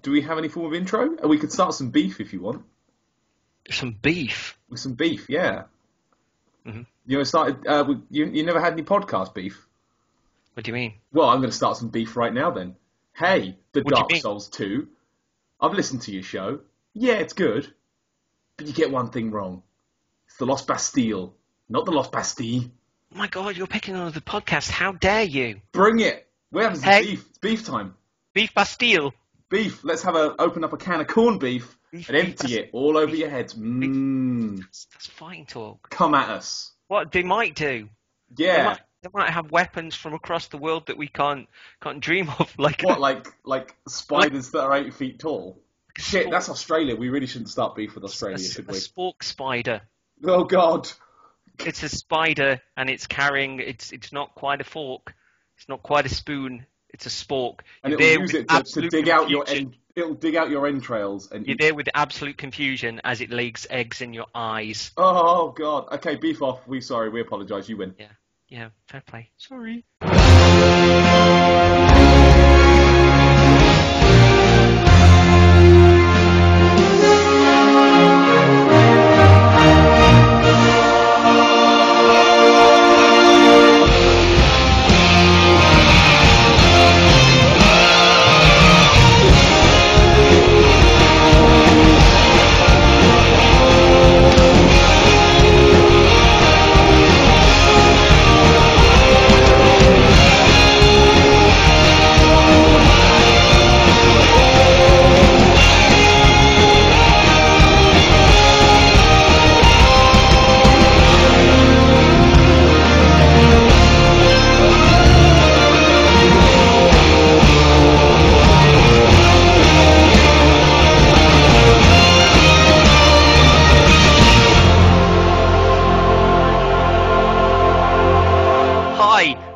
do we have any form of intro? We could start some beef if you want. Some beef? With some beef, yeah. Mm-hmm. You never had any podcast beef? What do you mean? Well, I'm going to start some beef right now then. Hey, the What do you Dark mean? Souls 2. I've listened to your show. Yeah, it's good. But you get one thing wrong. It's the Lost Bastille, not the Lost Bastiiiille. Oh my God, you're picking on the podcast. How dare you? Bring it. We're having some beef. It's beef time. Beef Bastille. Beef. Let's open up a can of corned beef and empty it all over your heads. That's fighting talk. Come at us. What they might do? Yeah. They might have weapons from across the world that we can't dream of. Like what? Like spiders that are 8 feet tall? Shit, that's Australia. We really shouldn't start beef with Australia, should we? A spork spider. Oh God. It's a spider, and it's carrying. It's not quite a fork. It's not quite a spoon. It's a spork. And it'll use it to dig out your it'll dig out your entrails. And you're there with absolute confusion as it lays eggs in your eyes. Oh God. Okay, beef off. We apologise. You win. Yeah. Fair play. Sorry.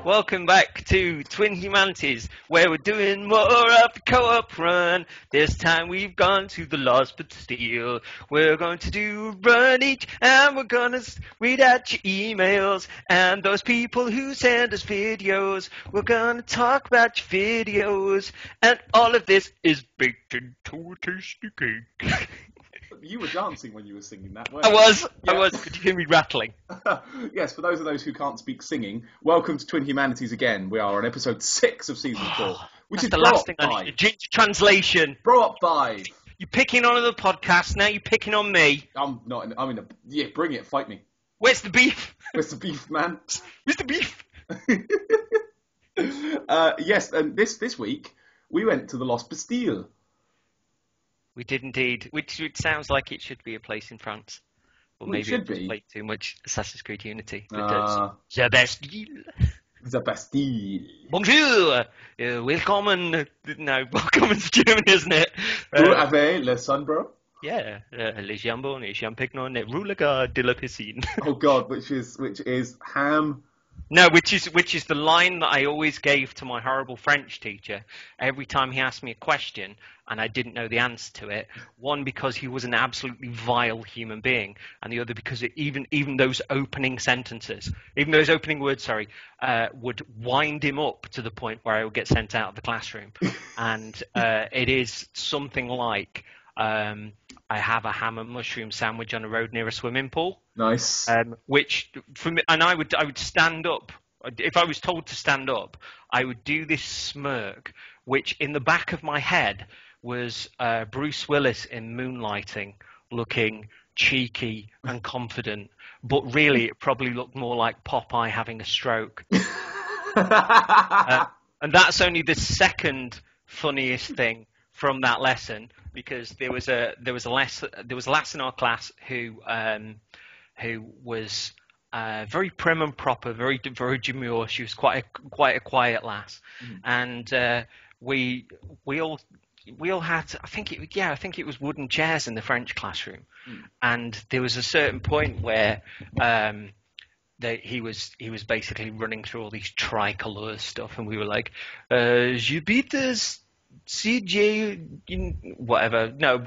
Welcome back to Twin Humanities, where we're doing more of the co-op run. This time we've gone to the Lost Bastille. We're going to do a run each, and we're going to read out your emails and those people who send us videos. We're going to talk about your videos, and all of this is baked into a tasty cake. You were dancing when you were singing that, weren't you? I was. Could you hear me rattling? Yes, for those of those who can't speak singing, welcome to Twin Humanities again. We are on episode 6 of season 4, which is the last thing I need. Translation. Bro up 5. You're picking on the podcast, now you're picking on me. I'm in a... Yeah, bring it, fight me. Where's the beef? Where's the beef, man? Where's the beef? Yes, and this week, we went to the Lost Bastille. We did indeed, which sounds like it should be a place in France. Or maybe it should be. Played too much Assassin's Creed Unity. The Bastille. The Bastille. Bonjour! Welcome. No, welcome is German, isn't it? Vous avez le son, bro? Yeah, les jambons, les champignons, les roulegarde de la piscine. Oh God, which is ham. No, which is the line that I always gave to my horrible French teacher every time he asked me a question and I didn't know the answer to it. One, because he was an absolutely vile human being, and the other because even those opening sentences, even those opening words, would wind him up to the point where I would get sent out of the classroom. And it is something like, I have a ham and mushroom sandwich on a road near a swimming pool. Nice. Which for me, and I would stand up. If I was told to stand up, I would do this smirk, which in the back of my head was Bruce Willis in Moonlighting, looking cheeky and confident, but really it probably looked more like Popeye having a stroke. And that's only the second funniest thing from that lesson, because there was a lass in our class who was very prim and proper, very demure. She was quite a quiet lass, and we all had, I think it was wooden chairs in the French classroom, and there was a certain point where he was basically running through all these tricolour stuff, and we were like, Jupiter's CJ, whatever. No,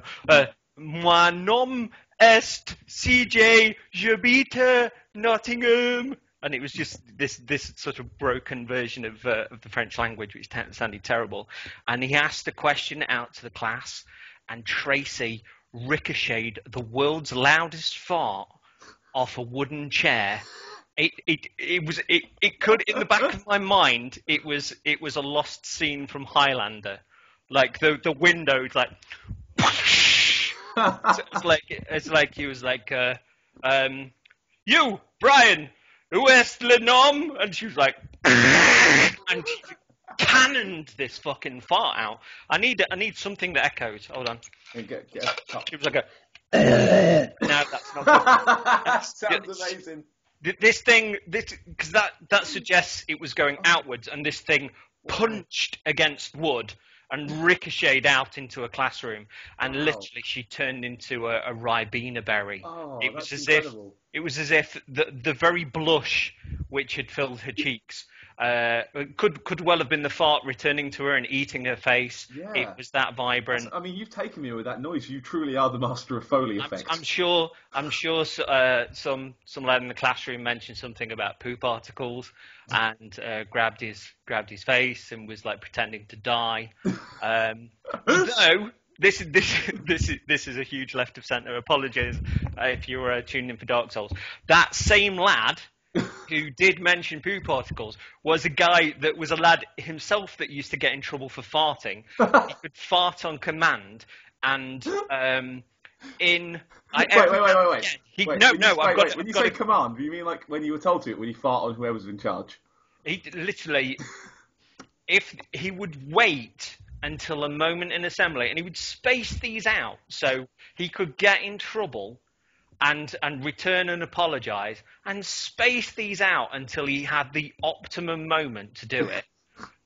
moi nom est CJ, j'habite Nottingham. and it was just this sort of broken version of the French language, which sounded terrible. And he asked a question out to the class, and Tracy ricocheted the world's loudest fart off a wooden chair. It could, in the back of my mind, it was a lost scene from Highlander, like the windows, like. So it's like he was like, you, Brian, who is the nom? And she was like, and she cannoned this fucking fart out. I need something that echoes. Hold on. It was like a. No, that's not good. Sounds amazing. This thing, because that suggests it was going outwards, and this thing punched against wood and ricocheted out into a classroom, and literally she turned into a Ribena berry. Oh, it was that's as incredible. if the very blush which had filled her cheeks could well have been the fart returning to her and eating her face. Yeah. It was that vibrant. I mean, you've taken me with that noise. You truly are the master of Foley effects. I'm sure some lad in the classroom mentioned something about poo particles and grabbed his face and was like pretending to die. Though this is a huge left of centre. Apologies if you were tuning in for Dark Souls. That same lad who did mention poo particles was a guy that was a lad himself that used to get in trouble for farting. He could fart on command, and Wait. When you say command, do you mean like when you were told to it, when you fart on whoever's in charge? He literally, if he would wait until a moment in assembly, and he would space these out so he could get in trouble and return and apologise, and space these out until he had the optimum moment to do it.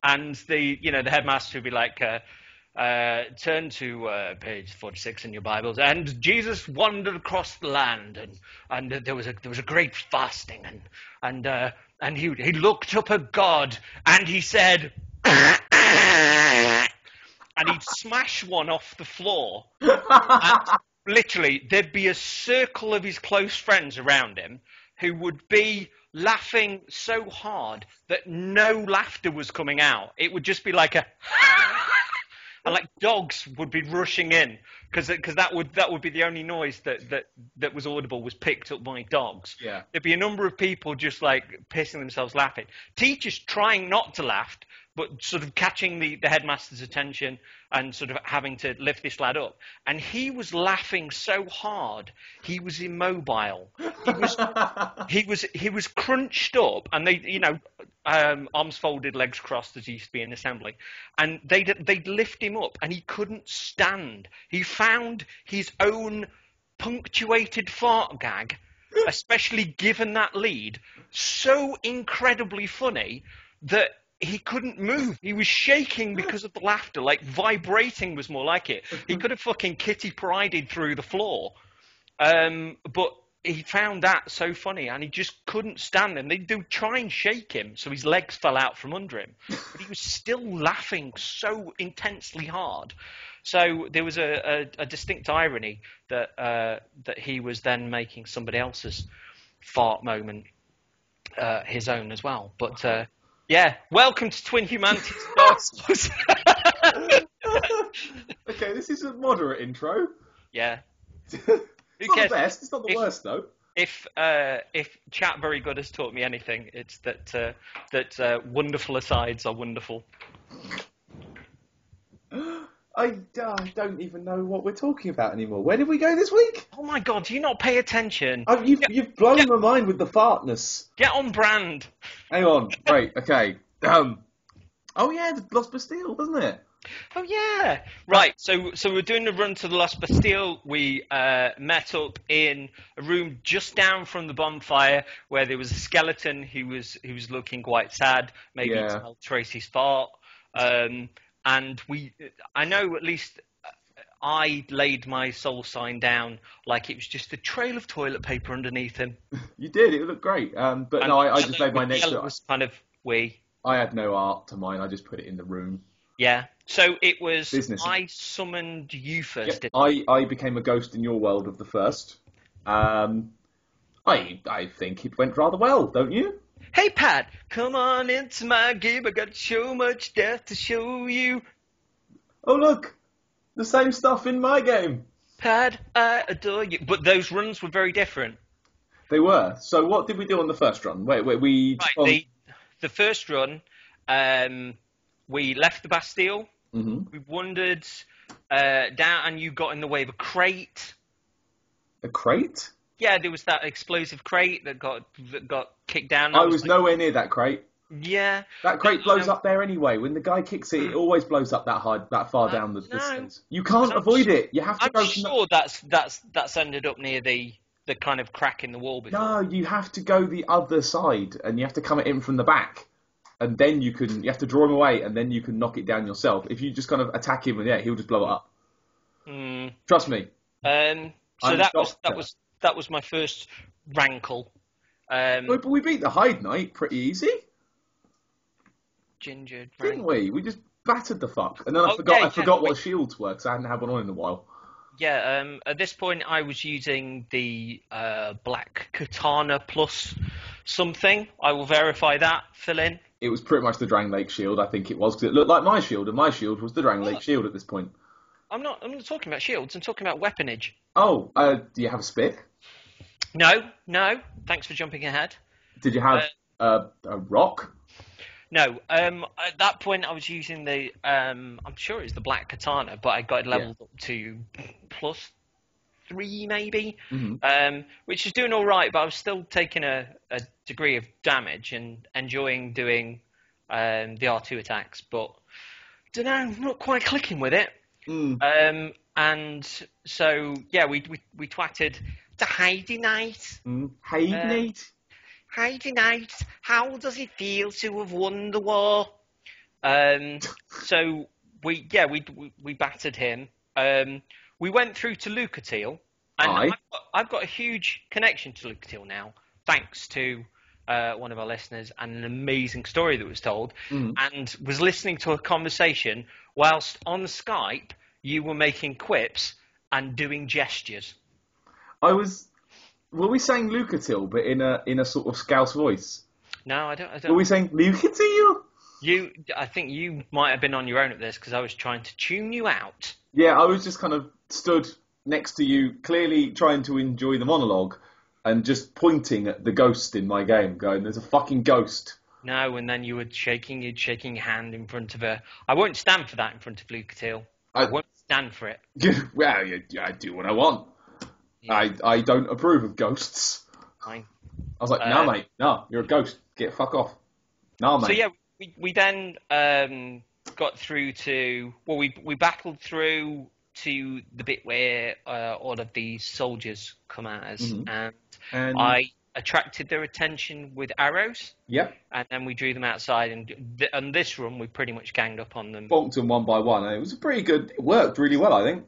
And the headmaster would be like, turn to page 46 in your Bibles, and Jesus wandered across the land, and there was a great fasting, and he looked up at God, and he said, and he'd smash one off the floor, and literally there'd be a circle of his close friends around him who would be laughing so hard that no laughter was coming out. It would just be like a and like dogs would be rushing in because that would be the only noise that was audible, was picked up by dogs. Yeah. There'd be a number of people just like pissing themselves laughing. Teachers trying not to laugh, but sort of catching the headmaster's attention and sort of having to lift this lad up. And he was laughing so hard, he was immobile. He was crunched up, and they, arms folded, legs crossed, as he used to be in assembly. And they'd lift him up, and he couldn't stand. He found his own punctuated fart gag, especially given that lead, so incredibly funny that he couldn't move. He was shaking because of the laughter, like vibrating was more like it. He could have fucking Kitty Prided through the floor. But he found that so funny, and he just couldn't stand them. They'd try and shake him so his legs fell out from under him. But he was still laughing so intensely hard. So there was a distinct irony that he was then making somebody else's fart moment his own as well. But yeah, welcome to Twin Humanities. Okay, this is a moderate intro. Yeah. It's not the best. It's not the worst, though. If Chat Very Good has taught me anything, it's that wonderful asides are wonderful. I don't even know what we're talking about anymore. Where did we go this week? Oh my God, do you not pay attention? You've blown my mind with the fartness. Get on brand. Hang on. Right, okay. Oh yeah, the Lost Bastille, wasn't it? Oh yeah. Right, so we're doing a run to the Lost Bastille. We met up in a room just down from the bonfire where there was a skeleton who was looking quite sad. Maybe he smelled Tracy's fart. And I know at least I laid my soul sign down like it was just a trail of toilet paper underneath him. You did, it looked great. But no, I just laid my next to it. Was kind of wee. I had no art to mine, I just put it in the room. Yeah, so it was, business. I summoned you first. Yeah, I became a ghost in your world of the first. I I think it went rather well, don't you? Hey, Pat, come on into my game. I got so much death to show you. Oh, look, the same stuff in my game. Pat, I adore you. But those runs were very different. They were. So what did we do on the first run? Wait, we... Right, the first run, we left the Bastille. Mm-hmm. We wandered down, and you got in the way of a crate. A crate? Yeah, there was that explosive crate that got kicked down. I was nowhere near that crate. Yeah. That crate blows up there anyway. When the guy kicks it, it always blows up that far down the distance. You can't avoid it. You have to go. I'm sure that's ended up near the kind of crack in the wall before. No, you have to go the other side, and you have to come at him from the back, and then you have to draw him away, and then you can knock it down yourself. If you just kind of attack him, he'll just blow it up. Trust me. So that was my first rankle. But we beat the Hyde Knight pretty easy. Ginger drink. Didn't we? We just battered the fuck. And then I forgot what shields were, because I hadn't had one on in a while. Yeah, at this point I was using the black katana plus something. I will verify that, fill in. It was pretty much the Drang Lake shield, I think it was, because it looked like my shield, and my shield was the Drang Lake shield at this point. I'm not talking about shields, I'm talking about weaponage. Oh, do you have a spit? No, thanks for jumping ahead. Did you have a rock? No, at that point I was using the, I'm sure it's the black katana, but I got it leveled up to +3 maybe, which is doing all right, but I was still taking a degree of damage and enjoying doing the R2 attacks, but don't know, not quite clicking with it. And so, yeah, we twatted the Heidi Knight. Heidi Knight? Heidi Knight, how does it feel to have won the war? So we battered him. We went through to Lucatiel, and I've got a huge connection to Lucatiel now, thanks to one of our listeners and an amazing story that was told, and was listening to a conversation whilst on Skype you were making quips and doing gestures. Were we saying Lucatiel, but in a sort of Scouse voice? No, I don't. Were we saying Lucatiel? I think you might have been on your own at this, because I was trying to tune you out. Yeah, I was just kind of stood next to you, clearly trying to enjoy the monologue, and just pointing at the ghost in my game, going, "There's a fucking ghost." No, and then you were shaking your hand in front of her. I won't stand for that in front of Lucatiel. I won't stand for it. Well, I do what I want. Yeah. I don't approve of ghosts. Fine. I was like, no, mate, no, you're a ghost. Get fuck off. No, mate. So yeah, we then got through to, well, we battled through to the bit where all of these soldiers come at us, and I attracted their attention with arrows. Yep. And then we drew them outside, and on this run we pretty much ganged up on them. Bonked them one by one, and it was it worked really well, I think.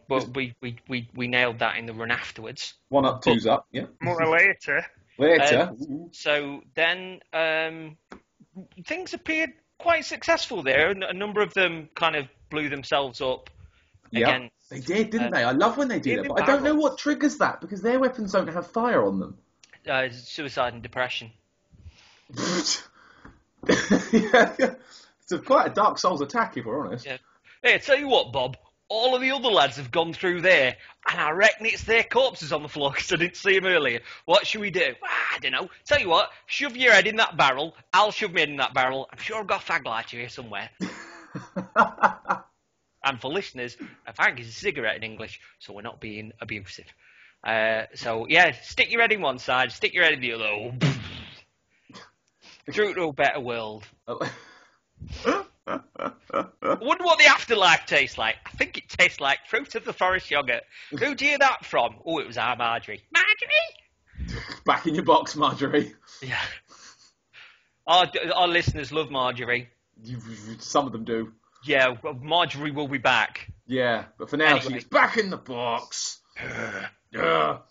But we nailed that in the run afterwards. 1 up, 2's up, yeah. More later. So then things appeared quite successful there. A number of them kind of blew themselves up. Yeah, they did, didn't they? I love when they do that, but I don't know what triggers that, because their weapons don't have fire on them. Suicide and depression. It's quite a Dark Souls attack, if we're honest. Yeah. Hey, tell you what, Bob. All of the other lads have gone through there, and I reckon it's their corpses on the floor because I didn't see them earlier. What should we do? I don't know. Tell you what, shove your head in that barrel. I'll shove my head in that barrel. I'm sure I've got a fag lighter here somewhere. And for listeners, a fag is a cigarette in English, so we're not being abusive. So, yeah, stick your head in one side, stick your head in the other. Through to a better world. I wonder what the afterlife tastes like. I think it tastes like fruit of the forest yoghurt. Who'd you hear that from? Oh, it was our Marjorie. Marjorie? Back in your box, Marjorie. Yeah. Our listeners love Marjorie. Some of them do. Yeah, Marjorie will be back. Yeah, but for now she's back in the box. So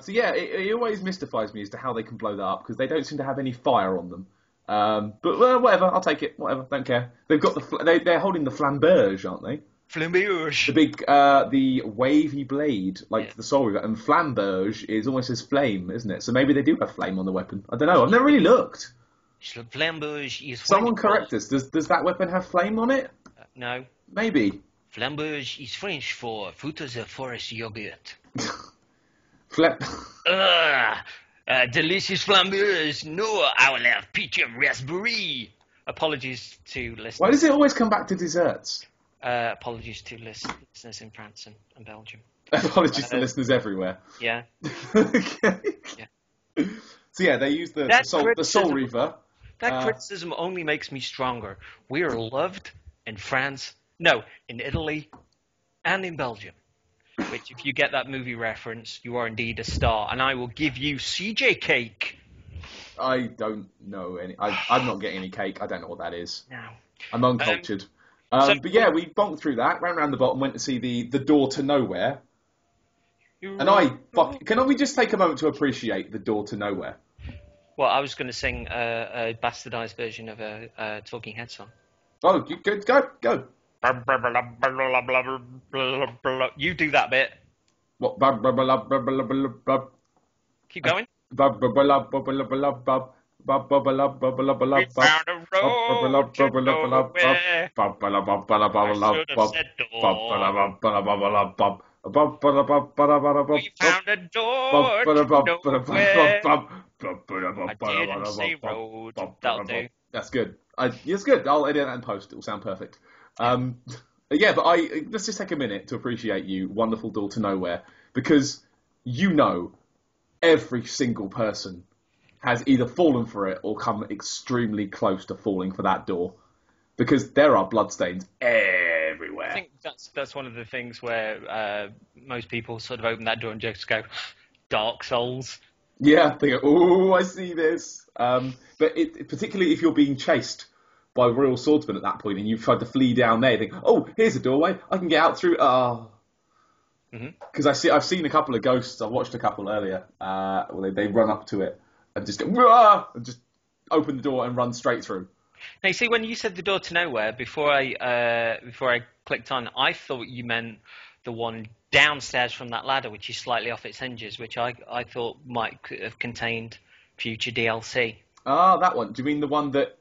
yeah, it always mystifies me as to how they can blow that up, because they don't seem to have any fire on them. But whatever, I'll take it. Whatever, don't care. They've got they're holding the flamberge, aren't they? Flamberge. The big, the wavy blade, like the Soul Reaver, and flamberge is almost as flame, isn't it? So maybe they do have flame on the weapon. I don't know. I've never really looked. Flamberge is... Someone correct us. Does that weapon have flame on it? No. Maybe. Flamberge is French for fruit of the forest yogurt. Delicious flamberge. No, I will have peach and raspberry. Apologies to listeners. Why does it always come back to desserts? Apologies to listeners in France and Belgium. Apologies to listeners everywhere. Yeah. Okay. Yeah. So yeah, they use the Soul Reaver. That criticism only makes me stronger. We are loved in France, in Italy, and in Belgium. Which, if you get that movie reference, you are indeed a star. And I will give you CJ cake. I don't know any. I'm not getting any cake. I don't know what that is. No. I'm uncultured. But yeah, we bonked through that, ran around the bottom, went to see the door to nowhere. Can we just take a moment to appreciate the door to nowhere? Well, I was going to sing a bastardized version of a Talking Head song. Oh, go. You do that bit. What? Keep going. We found a road to nowhere. I should have said door. We found a door to nowhere. I didn't say road. That'll do. That's good. It's good. I'll edit that and post. It will sound perfect. Yeah, but let's just take a minute to appreciate you, wonderful door to nowhere, because every single person has either fallen for it or come extremely close to falling for that door, because there are bloodstains everywhere. I think that's one of the things where most people sort of open that door and just go, Dark Souls. Yeah, they go, oh, I see this. But particularly if you're being chased by royal swordsmen at that point and you've tried to flee down there, you think, oh, here's a doorway, I can get out through. Because I've seen a couple of ghosts. I watched a couple earlier. Where they run up to it and just go, Wah! And just open the door and run straight through. Now, you see, when you said the door to nowhere, before I clicked on, I thought you meant the one downstairs from that ladder, which is slightly off its hinges, which I thought might have contained future DLC. Ah, that one. Do you mean the one that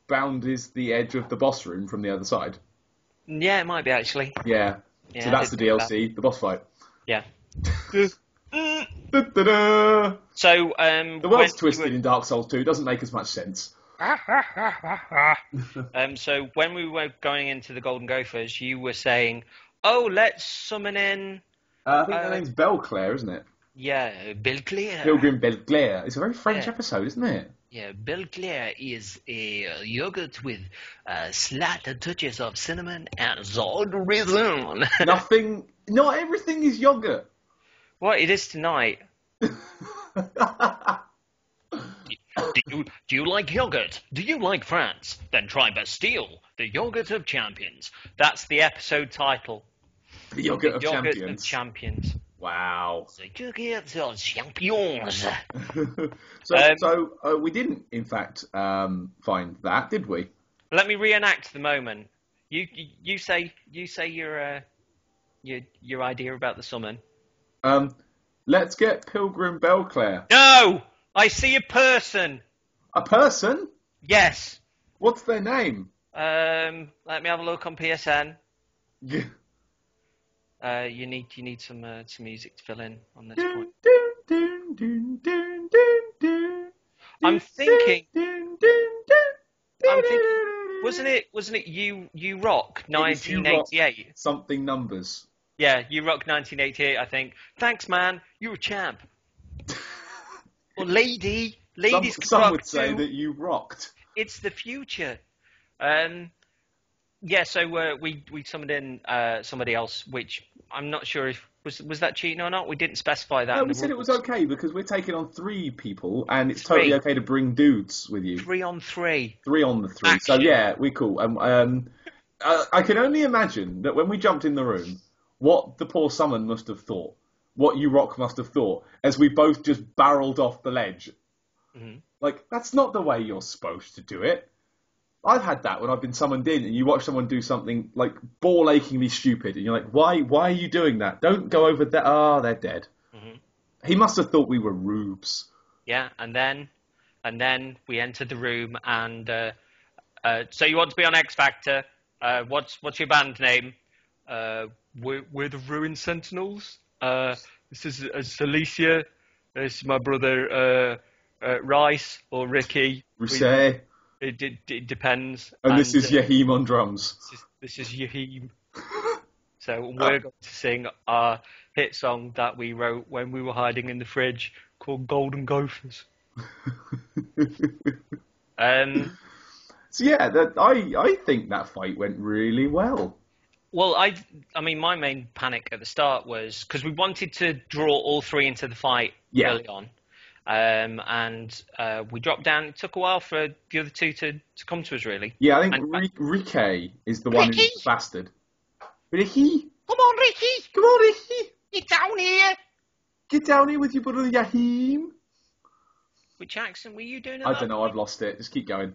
bounds the edge of the boss room from the other side? Yeah, it might be, actually. Yeah. So that's the DLC, the boss fight. Yeah. Da-da-da. So, the world's twisted in Dark Souls 2. It doesn't make as much sense. So when we were going into the Golden Gophers, you were saying, oh, let's summon in... I think her name's Belclair, isn't it? Yeah, Belclair. Pilgrim Belclair. It's a very French episode, isn't it? Yeah, Belclair is a yogurt with slight touches of cinnamon and salt raisin. Not everything is yogurt. Well, it is tonight. Do you like yogurt? Do you like France? Then try Bastille, the yogurt of champions. That's the episode title. The yogurt of champions. champions. Wow. The yogurt of champions. So we didn't, in fact, find that, did we? Let me reenact the moment. You say your idea about the summon. Let's get Pilgrim Belclair. No! I see a person. A person? Yes. What's their name? Let me have a look on PSN. Yeah. You need some music to fill in on this point. I'm thinking, wasn't it You Rock 1988? Something numbers. Yeah, You Rock 1988. I think. Thanks, man. You're a champ. Or ladies. Some would say that you rocked. It's the future. Yeah, so we summoned in somebody else, which I'm not sure if was that cheating or not. We didn't specify that. No, we said it was okay because we're taking on 3 people, and it's totally okay to bring dudes with you. 3 on 3. 3 on the 3. Action. So yeah, we're cool. I can only imagine that when we jumped in the room, what the poor summon must have thought, what you rock must have thought, as we both just barreled off the ledge. Mm-hmm. Like, that's not the way you're supposed to do it. I've had that when I've been summoned in and you watch someone do something like ball-achingly stupid and you're like, why are you doing that? Don't go over there. Oh, they're dead. Mm-hmm. He must have thought we were rubes. Yeah, and then we entered the room and so you want to be on X Factor. What's your band name? We're the Ruin Sentinels. This is Celicia. This is my brother Rice or Ricky. Rousset. It depends. And this is Yahim on drums. This is Yahim. So we're going to sing our hit song that we wrote when we were hiding in the fridge called Golden Gophers. So yeah, I think that fight went really well. Well, I mean, my main panic at the start was because we wanted to draw all three into the fight early on. And we dropped down. It took a while for the other two to come to us, really. Yeah, I think Ricky is the one who's the bastard. Ricky? Come on, Ricky! Come on, Ricky! Get down here! Get down here with your brother Yahim. Which accent were you doing? I don't know, I've lost it. Just keep going.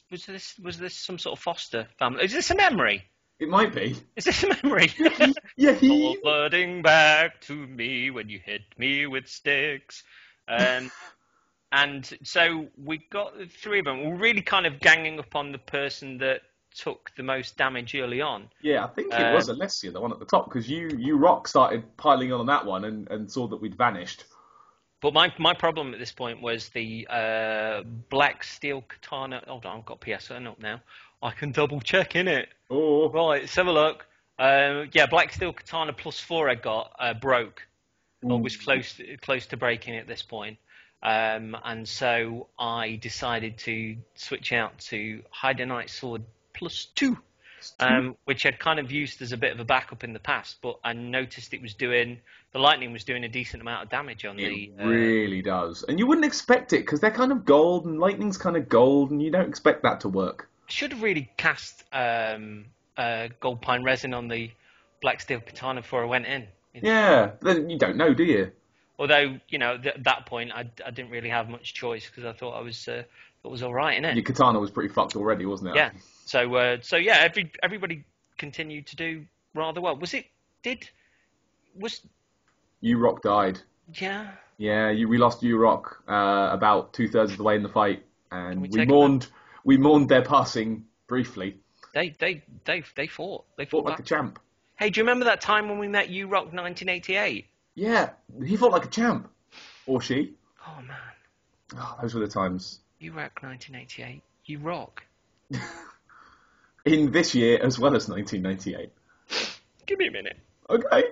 Was this some sort of foster family? Is this a memory? It might be. Is this a memory? Yahim! Flooding back to me when you hit me with sticks. And so we got the three of them. We're really kind of ganging up on the person that took the most damage early on. Yeah, I think it was Alessia, the one at the top, because you rock started piling on that one and saw that we'd vanished. But my problem at this point was the black steel katana. Hold on, I've got PSN up now. I can double check in it. Oh, right, let's have a look. Black steel katana +4 I got broke. Or was close to breaking at this point. And so I decided to switch out to Hydenite Sword +2, which I'd kind of used as a bit of a backup in the past, but I noticed the lightning was doing a decent amount of damage on It really does. And you wouldn't expect it, because they're kind of gold, and lightning's kind of gold, and you don't expect that to work. I should have really cast gold pine resin on the black steel katana before I went in. Yeah, then you don't know, do you? Although, at that point, I didn't really have much choice because I thought I was all right in it. Your katana was pretty fucked already, wasn't it? Yeah. So everybody continued to do rather well. U-Rock died. Yeah. Yeah, we lost U-Rock about 2/3 of the way in the fight, and we mourned their passing briefly. They fought. They fought like a champ. Hey, do you remember that time when we met U-Rock 1988? Yeah, he fought like a champ. Or she. Oh, man. Oh, those were the times. U-Rock 1988. You rock. In this year as well as 1998. Give me a minute. Okay.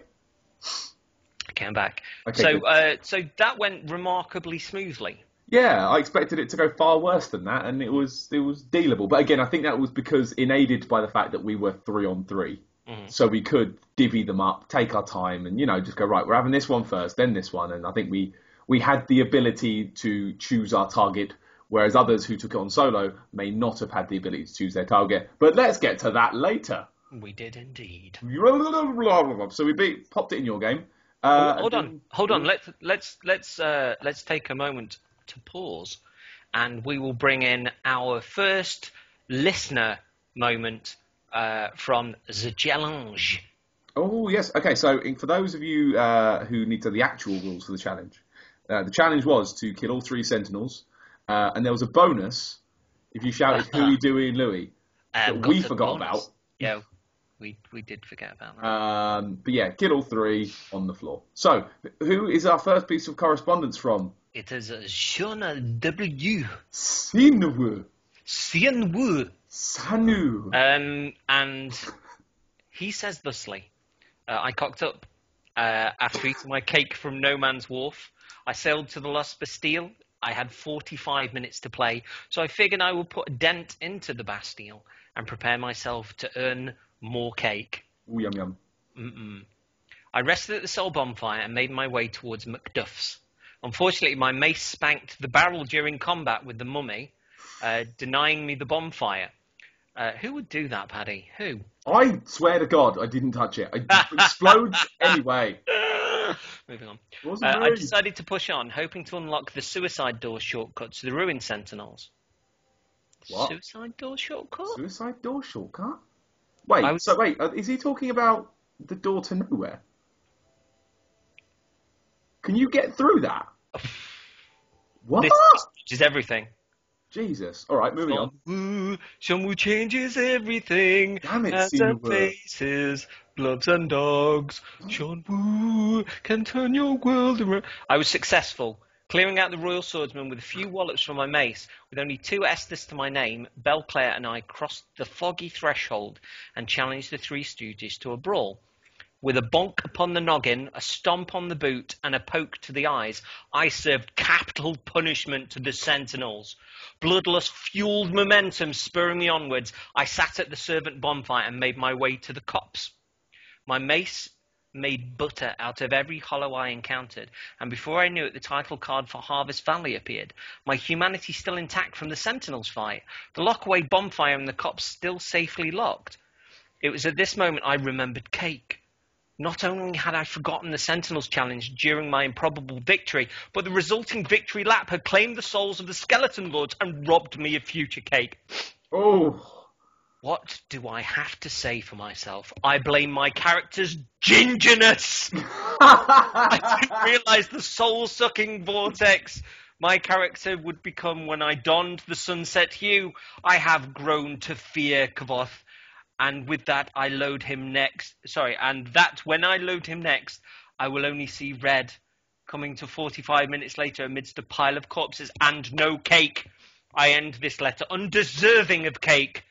Okay, I'm back. Okay, so that went remarkably smoothly. Yeah, I expected it to go far worse than that, and it was dealable. But again, I think that was because aided by the fact that we were 3-on-3. Mm-hmm. So we could divvy them up, take our time, and just go, right, we're having this one first, then this one. And I think we had the ability to choose our target, whereas others who took it on solo may not have had the ability to choose their target. But let's get to that later. We did indeed. So we popped it in your game. Hold on. Let's take a moment to pause, and we will bring in our first listener moment from the challenge. Oh, yes. Okay, so for those of you who need to know the actual rules for the challenge was to kill all 3 Sentinels, and there was a bonus if you shouted Huey, Dewey, and Louie that we forgot about. Yeah, we did forget about that. But yeah, kill all 3 on the floor. So, who is our first piece of correspondence from? It is Sean W. Sienwu. Sanu. And he says thusly, I cocked up after eating my cake from No Man's Wharf. I sailed to the Lost Bastille. I had 45 minutes to play, so I figured I would put a dent into the Bastille and prepare myself to earn more cake. Ooh, yum yum. Mm-mm. I rested at the Soul Bonfire and made my way towards Macduff's. Unfortunately, my mace spanked the barrel during combat with the mummy, denying me the bonfire. Who would do that, Paddy? Who? I swear to God, I didn't touch it. It explodes anyway. Moving on. I decided to push on, hoping to unlock the suicide door shortcut to the Ruin Sentinels. What? Suicide door shortcut? Suicide door shortcut? Wait, is he talking about the door to nowhere? Can you get through that? What? This is everything. Jesus. All right, moving on. Shenwu changes everything. Damn it, Hands and faces, bloods and dogs. Shenwu can turn your world around. I was successful, clearing out the Royal Swordsman with a few wallops from my mace. With only 2 Esthers to my name, Belclaire and I crossed the foggy threshold and challenged the Three Stooges to a brawl. With a bonk upon the noggin, a stomp on the boot, and a poke to the eyes, I served capital punishment to the Sentinels. Bloodlust fueled momentum spurring me onwards. I sat at the servant bonfire and made my way to the copse. My mace made butter out of every hollow I encountered, and before I knew it, the title card for Harvest Valley appeared. My humanity still intact from the Sentinels fight. The lockaway bonfire and the copse still safely locked. It was at this moment I remembered Cake. Not only had I forgotten the Sentinels challenge during my improbable victory, but the resulting victory lap had claimed the souls of the Skeleton Lords and robbed me of future Cake. Oh. What do I have to say for myself? I blame my character's gingerness. I didn't realise the soul-sucking vortex my character would become when I donned the sunset hue. I have grown to fear Kvoth. And with that, I load him next. And that when I load him next, I will only see red, coming to 45 minutes later amidst a pile of corpses and no Cake. I end this letter undeserving of Cake.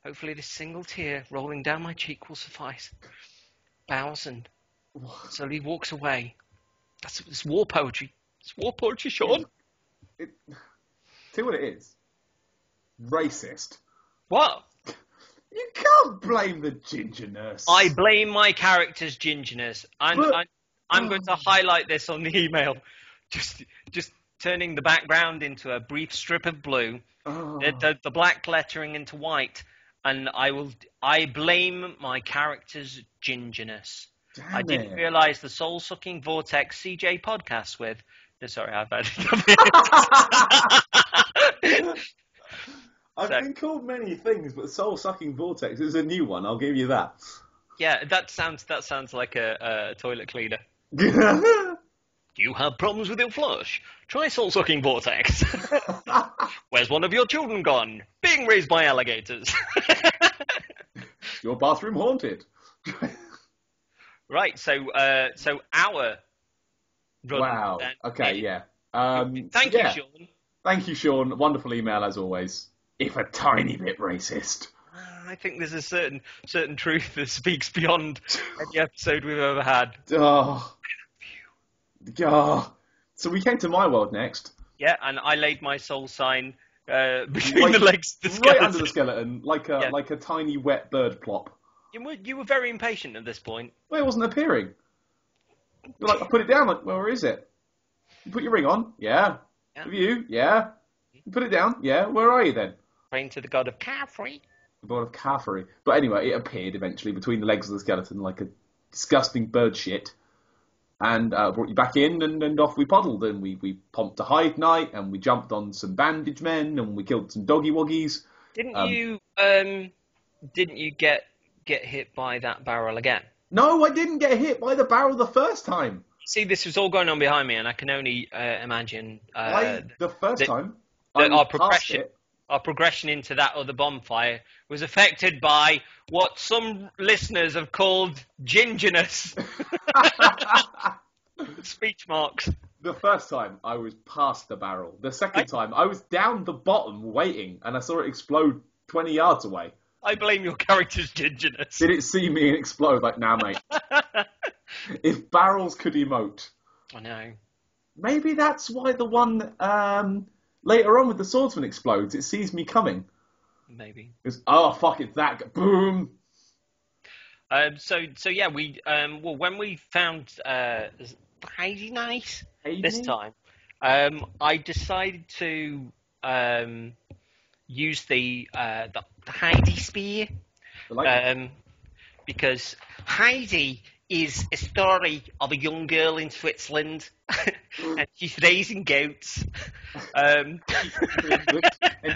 Hopefully this single tear rolling down my cheek will suffice. Bows and slowly walks away. It's war poetry. It's war poetry, Sean. See what it is? Racist. What? You can't blame the gingerness. I blame my character's gingerness. I'm going to highlight this on the email. Just turning the background into a brief strip of blue, the black lettering into white, and I blame my character's gingerness. Damn I didn't it. realise the soul-sucking vortex CJ podcast with... Sorry, I've had it. I've been called many things, but soul-sucking vortex is a new one. I'll give you that. Yeah, that sounds like a toilet cleaner. Do you have problems with your flush? Try soul-sucking vortex. Where's one of your children gone? Being raised by alligators. Your bathroom haunted. Right, so our... Wow. Okay, yeah. Thank you, Sean. Thank you, Sean. Wonderful email as always. If a tiny bit racist. I think there's a certain truth that speaks beyond any episode we've ever had. Oh. So we came to my world next. Yeah, and I laid my soul sign between the legs of the skeleton. Right under the skeleton, like a tiny wet bird plop. You were very impatient at this point. Well, it wasn't appearing. You're like, I put it down, like, well, where is it? You put your ring on? Yeah. Have you? Yeah. You put it down? Yeah. Where are you then? Praying to the god of Caffrey. The god of Caffrey. But anyway, it appeared eventually between the legs of the skeleton like a disgusting bird shit. And brought you back in, and off we puddled. And we pumped a hide night, and we jumped on some bandage men, and we killed some doggy woggies. Didn't you get hit by that barrel again? No, I didn't get hit by the barrel the first time. See, this was all going on behind me, and I can only imagine... the first time? Our progression into that other bonfire was affected by what some listeners have called gingerness. Speech marks. The first time, I was past the barrel. The second time, I was down the bottom waiting, and I saw it explode 20 yards away. I blame your character's gingerness. Did it see me and explode? Like, nah, mate. If barrels could emote. I know. Maybe that's why the one later on with the swordsman explodes. It sees me coming. Maybe. It's, oh, fuck it, that. Boom. So yeah, when we found Heidi nice this time, I decided to use the Heidi spear, because Heidi is a story of a young girl in Switzerland and she's raising goats. And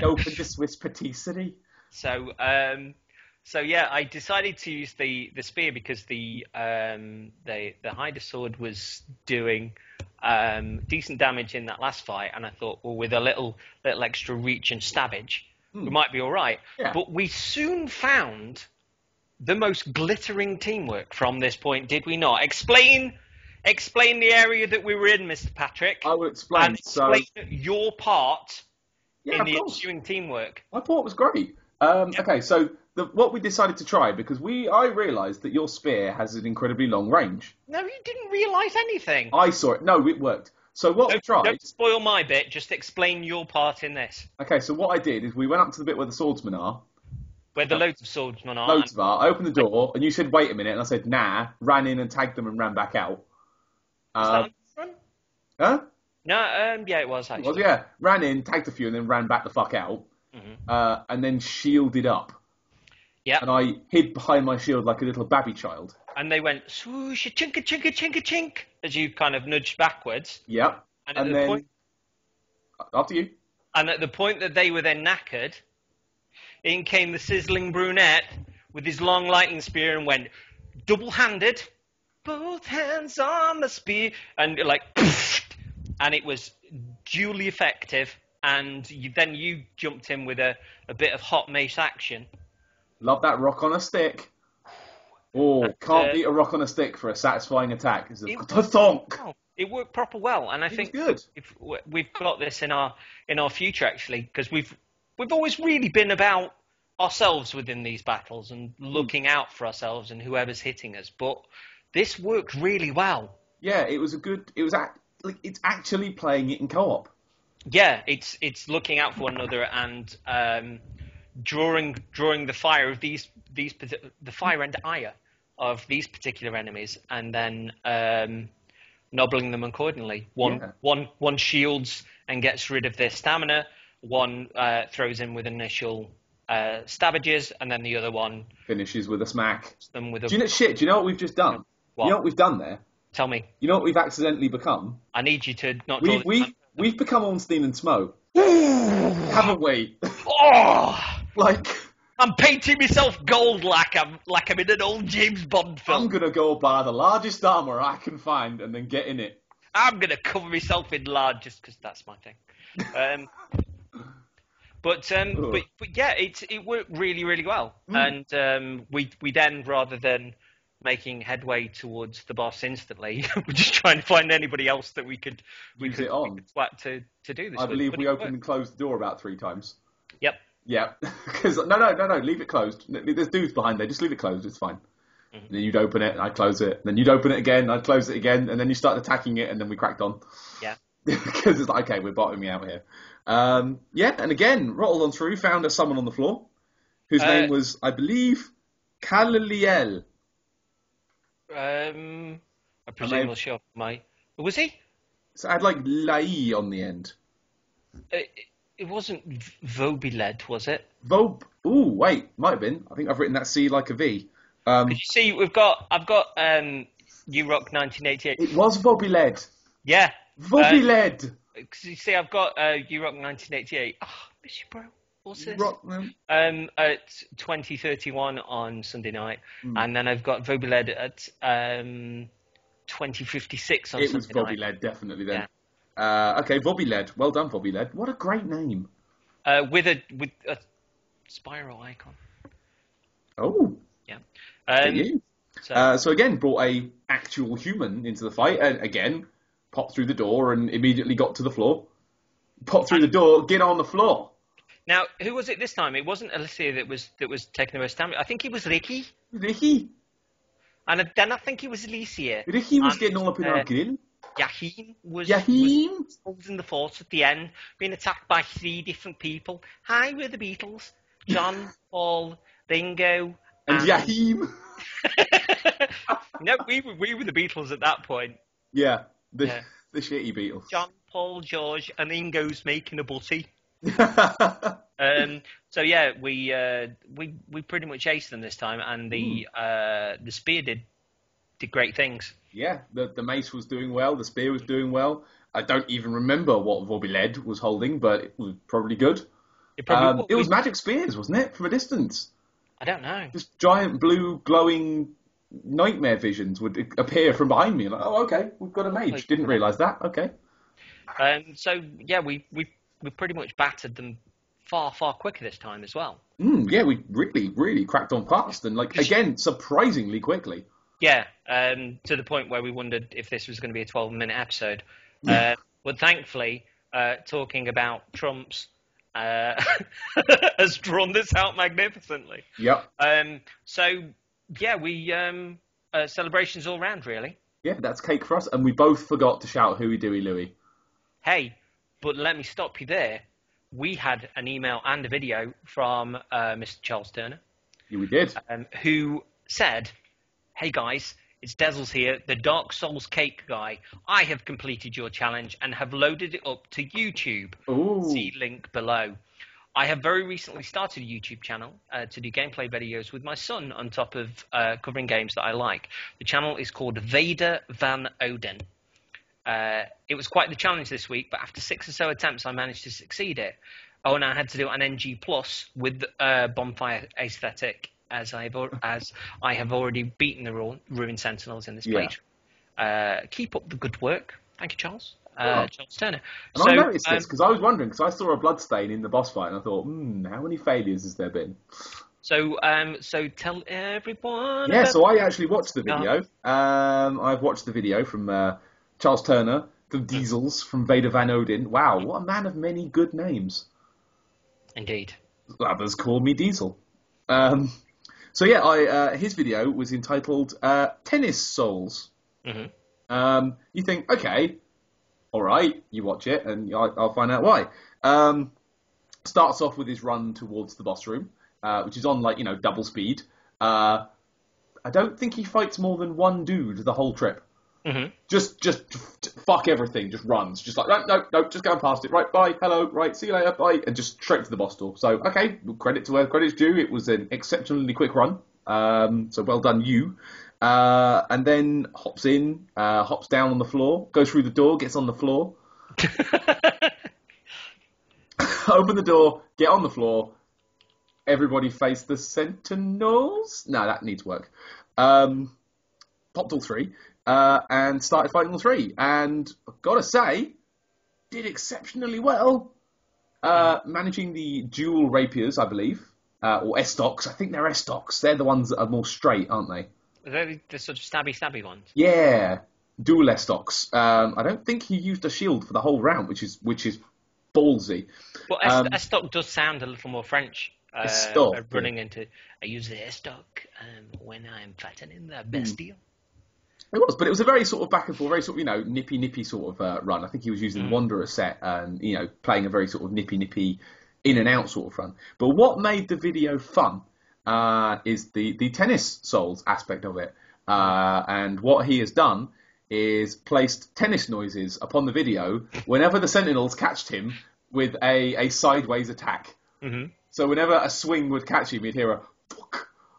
opened a Swiss patisserie. So yeah, I decided to use the spear because the Hyder sword was doing decent damage in that last fight, and I thought, well, with a little extra reach and stabbage, we might be all right. Yeah. But we soon found the most glittering teamwork from this point, did we not? Explain the area that we were in, Mr. Patrick. I will explain. And explain your part in the ensuing teamwork. I thought it was great. Okay, so what we decided to try, because I realised that your spear has an incredibly long range. No, you didn't realise anything. I saw it. No, it worked. So what we tried... Don't spoil my bit, just explain your part in this. Okay, so what I did is we went up to the bit where the swordsmen are. Where the loads of swordsmen are. Loads of are. I opened the door, and you said, wait a minute, and I said, nah, ran in and tagged them and ran back out. Was that run? Huh? No, yeah, it was, actually. It was, yeah. Ran in, tagged a few, and then ran back the fuck out. Mm-hmm. And then shielded up. Yeah. And I hid behind my shield like a little babby child. And they went, swoosh, chink, chink, chink, chink, as you kind of nudged backwards. Yep. And then... point... After you. And at the point that they were then knackered, in came the sizzling brunette with his long lightning spear and went double-handed, both hands on the spear, and like, and it was duly effective. And then you jumped in with a bit of hot mace action. Love that rock on a stick. Oh, can't beat a rock on a stick for a satisfying attack. It's a thonk. Well, it worked proper well, and I think good. We've got this in our future actually, because we've always really been about ourselves within these battles and looking out for ourselves and whoever's hitting us. But this worked really well. Yeah, it was it's actually playing it in co-op. Yeah, it's looking out for one another and drawing the fire of the fire and ire of these particular enemies, and then nobbling them accordingly. One shields and gets rid of their stamina. One throws in with initial stabbages, and then the other one finishes with a smack. Them with Do you know what we've just done? What? You know what we've done there? Tell me. You know what we've accidentally become? I need you to not. We've become Ornstein and Smo, haven't we? Oh, like I'm painting myself gold like I'm in an old James Bond film. I'm gonna go buy the largest armor I can find and then get in it. I'm gonna cover myself in lard just because that's my thing. But yeah, it worked really, really well, and we then, rather than making headway towards the boss instantly, we're just trying to find anybody else that we could swat to do this. I believe we opened and closed the door about 3 times. Yep. Yeah, because no, leave it closed. There's dudes behind there. Just leave it closed. It's fine. Mm-hmm. Then you'd open it, and I'd close it. Then you'd open it again, I'd close it again, and then you start attacking it, and then we cracked on. Yeah. Because it's like, okay, we're bottoming out here. Yeah, and again, rattled on through, found someone on the floor, whose name was, I believe, Kalaliel. I presume we'll show my... Was he? So I had like Lai on the end. It wasn't Vobiled, was it? Ooh, wait, might have been. I think I've written that C like a V. Could you see, I've got U-Rock 1988. It was Vobiled. Yeah. Vobiled. Because you see, I've got U-Rock 1988. Oh, miss you, bro. What's this? At 2031 on Sunday night, and then I've got Vobiled at 2056 on Sunday night. It was Vobiled, definitely then. Yeah. Okay, Vobiled. Well done, Vobiled. What a great name. With a spiral icon. Oh. Yeah. So again, brought a actual human into the fight, and again, popped through the door and immediately got to the floor. Popped through the door, get on the floor. Now, who was it this time? It wasn't Alicia that was taking away stamina. I think it was Ricky. Ricky. And then I think it was Alicia. Ricky was getting all up in our grill. Yahim was holding the fort at the end, being attacked by 3 different people. Hi, we're the Beatles. John, Paul, Ringo, and Yahim. No, we were the Beatles at that point. Yeah, the shitty Beatles. John, Paul, George, and Ringo's making a butty. So yeah, we pretty much aced them this time, and the spear did did great things. Yeah, the mace was doing well, the spear was doing well. I don't even remember what Vorbyled was holding, but it was probably good. It was magic spears, wasn't it, from a distance? I don't know. Just giant blue glowing nightmare visions would appear from behind me. Like, oh, okay, we've got a mage. Didn't realise that. Okay. So yeah, we pretty much battered them far quicker this time as well. Yeah, we really cracked on fast and again surprisingly quickly. Yeah, to the point where we wondered if this was going to be a 12-minute episode. But thankfully, talking about trumps has drawn this out magnificently. Yep. So yeah, we celebrations all round really. Yeah, that's cake for us, and we both forgot to shout "Hooey Dooey Louie." Hey, but let me stop you there. We had an email and a video from Mr. Charles Turner. Yeah, we did. Who said, "Hey guys, it's Dezzles here, the Dark Souls cake guy. I have completed your challenge and have loaded it up to YouTube. Ooh. See link below. I have very recently started a YouTube channel to do gameplay videos with my son on top of covering games that I like. The channel is called Vader Van Odins. It was quite the challenge this week, but after 6 or so attempts, I managed to succeed it. Oh, and I had to do an NG plus with bonfire aesthetic, as I have already beaten the Ruin Sentinels in this playthrough. Keep up the good work. Thank you, Charles. Charles Turner. And I noticed this because I was wondering, because I saw a bloodstain in the boss fight, and I thought, how many failures has there been? So tell everyone. Yeah, so I actually watched the video. I've watched the video from Charles Turner, the Diesels from Vader Van Odins. Wow, what a man of many good names. Indeed. Others call me Diesel. So yeah, his video was entitled Tennis Souls. Mm-hmm. You think, okay, all right, you watch it, and I'll find out why. Starts off with his run towards the boss room, which is on double speed. I don't think he fights more than one dude the whole trip. Mm-hmm. Just fuck everything. Just runs. Just like no, just going past it. Right, bye, hello, right, see you later, bye, and just straight to the boss door. So okay, credit to where credit's due. It was an exceptionally quick run. So well done, you. And then hops in, hops down on the floor, goes through the door, gets on the floor. Open the door, get on the floor. Everybody face the Sentinels. No, that needs work. Popped all three. And started fighting all three. And I've got to say, did exceptionally well. Managing the dual rapiers, I believe. Or S-stocks. I think they're S-stocks. They're the ones that are more straight, aren't they? Are they the sort of stabby ones? Yeah. Dual S-stocks. I don't think he used a shield for the whole round, which is ballsy. Well, S-stock does sound a little more French. Running into... I use the S-stock when I'm fattening the Bastille. It was, but it was a very sort of back and forth, very sort of, nippy sort of run. I think he was using the Wanderer set and, playing a very sort of nippy, in and out sort of run. But what made the video fun is the tennis souls aspect of it. And what he has done is placed tennis noises upon the video whenever the Sentinels catched him with a sideways attack. Mm-hmm. So whenever a swing would catch him, you'd hear a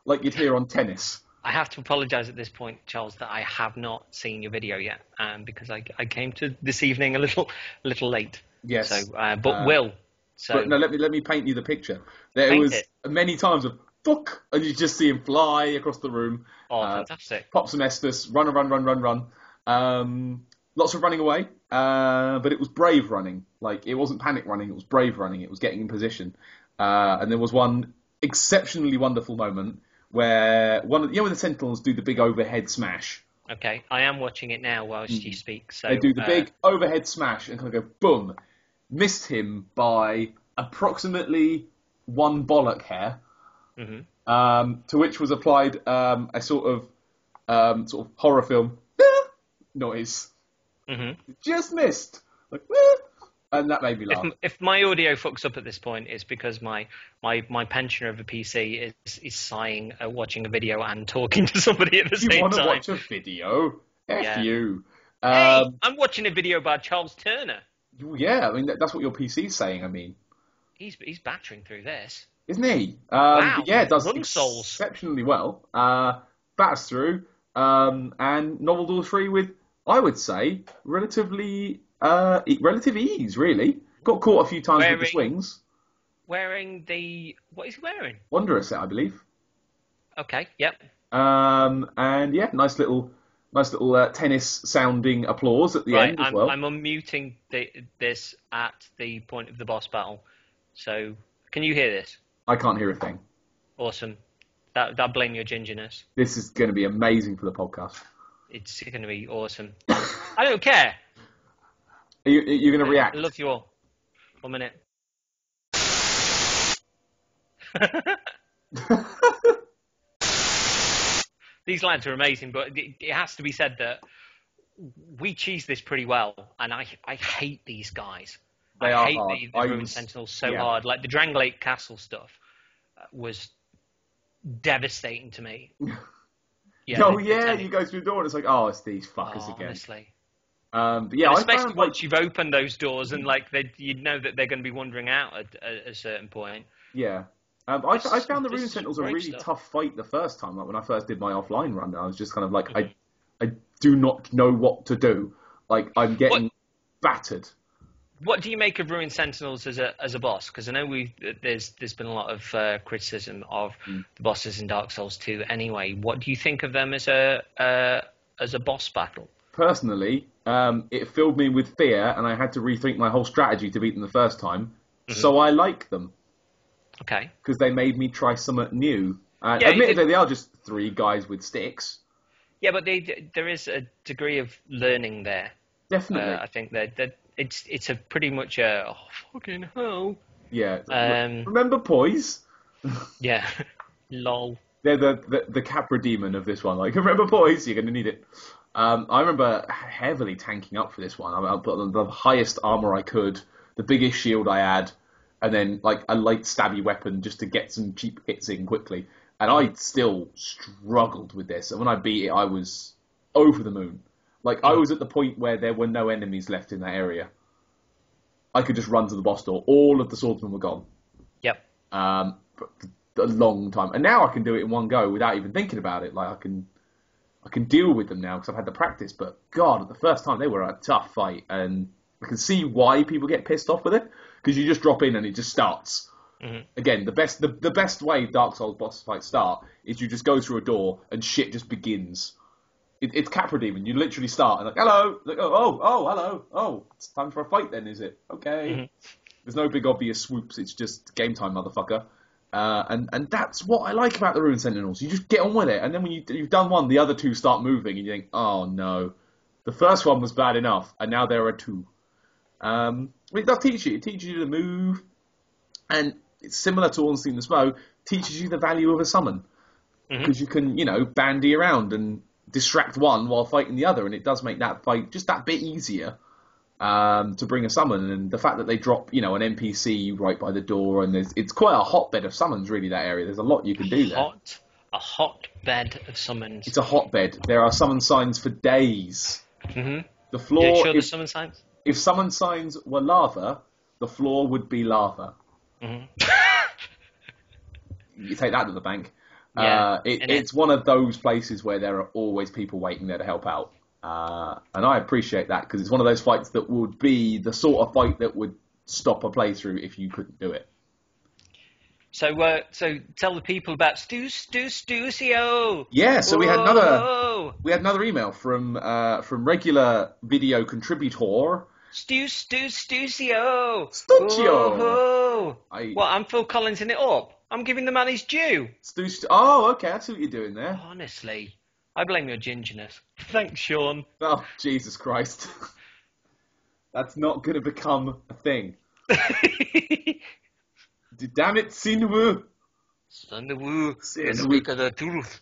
like you'd hear on tennis. I have to apologise at this point, Charles, that I have not seen your video yet, because I came to this evening a little late. Yes. So, but will. So. But no, let me paint you the picture. There was many times of fuck, and you just see him fly across the room. Oh, fantastic! Pop some Estus, run. Lots of running away, but it was brave running. Like it wasn't panic running; it was brave running. It was getting in position. And there was one exceptionally wonderful moment where when the Sentinels do the big overhead smash. Okay, I am watching it now whilst you speak. So they do the big overhead smash and kind of go boom. Missed him by approximately one bollock hair, to which was applied a sort of horror film noise. Mm-hmm. Just missed, like, and that made me laugh. If my audio fucks up at this point, it's because my pensioner of a PC is sighing, watching a video and talking to somebody at the same time. You want to watch a video? F you. Hey, I'm watching a video about Charles Turner. Yeah, I mean that's what your PC's saying. I mean, he's battering through this, isn't he? Wow, yeah, it does exceptionally well. Batters through. and nobbled all three with, I would say, relative ease, really. Got caught a few times with the swings. What is he wearing? Wanderer set, I believe. Okay, yep. And yeah, nice little tennis-sounding applause at the end as well. I'm unmuting this at the point of the boss battle. So, can you hear this? I can't hear a thing. Awesome. That blame your gingerness. This is going to be amazing for the podcast. It's going to be awesome. I don't care. Are you going to react? I love you all. 1 minute. These lads are amazing, but it has to be said that we cheese this pretty well, and I hate these guys. I hate the Ruin Sentinels so hard. Like the Dranglake Castle stuff was devastating to me. You go through the door and it's like, it's these fuckers again. Honestly. But yeah, especially once you've opened those doors and like you know that they're going to be wandering out at a certain point. Yeah. I found the Ruin Sentinels a really tough fight the first time. Like when I first did my offline run, I was just kind of like, I do not know what to do. Like I'm getting battered. What do you make of Ruin Sentinels as a boss? Because I know there's been a lot of criticism of the bosses in Dark Souls 2. Anyway, what do you think of them as a boss battle? Personally, it filled me with fear, and I had to rethink my whole strategy to beat them the first time. Mm-hmm. So I like them. Okay. Because they made me try something new. Admittedly, they are just 3 guys with sticks. Yeah, but there is a degree of learning there. Definitely. I think that it's a pretty much a fucking hell. Yeah. Remember poise? Yeah. Lol. They're the Capra demon of this one. Like, remember poise? You're going to need it. I remember heavily tanking up for this one. I put the highest armor I could, the biggest shield I had, and then like a light stabby weapon just to get some cheap hits in quickly. And I still struggled with this. And when I beat it, I was over the moon. Like, I was at the point where there were no enemies left in that area. I could just run to the boss door. All of the swordsmen were gone. Yep. A long time. And now I can do it in one go without even thinking about it. Like, I can deal with them now because I've had the practice. But, God, at the first time, they were a tough fight. And I can see why people get pissed off with it. Because you just drop in and it just starts. Mm-hmm. Again, the best way Dark Souls boss fights start is you just go through a door and shit just begins. It's Capra Demon. You literally start and like, hello, like, hello, it's time for a fight then, is it? Okay. Mm-hmm. There's no big obvious swoops. It's just game time, motherfucker. And that's what I like about the Ruin Sentinels. You just get on with it, and then when you've done one, the other 2 start moving, and you think, oh no, the first one was bad enough, and now there are 2. It does teach you. It teaches you to move, and it's similar to Ornstein the Smough, teaches you the value of a summon. Because you can, bandy around and distract one while fighting the other, and it does make that fight just that bit easier to bring a summon. And the fact that they drop, an NPC right by the door, and it's quite a hotbed of summons, really, that area. There's a lot you can do there. A hotbed of summons. It's a hotbed. There are summon signs for days. Mm-hmm. The floor... the summon signs? If summon signs were lava, the floor would be lava. Mm-hmm. You take that to the bank. Yeah, it's one of those places where there are always people waiting there to help out. And I appreciate that, because it's one of those fights that would be the sort of fight that would stop a playthrough if you couldn't do it. So tell the people about Stuccio. Yeah, so we had another email from regular video contributor Stuccio. Stuccio. I'm Phil Collinsing it up. I'm giving the man his due. Oh, okay, I see what you're doing there. Honestly, I blame your gingerness. Thanks, Sean. Oh, Jesus Christ. That's not going to become a thing. Damn it, Sinwu. Speak of the truth.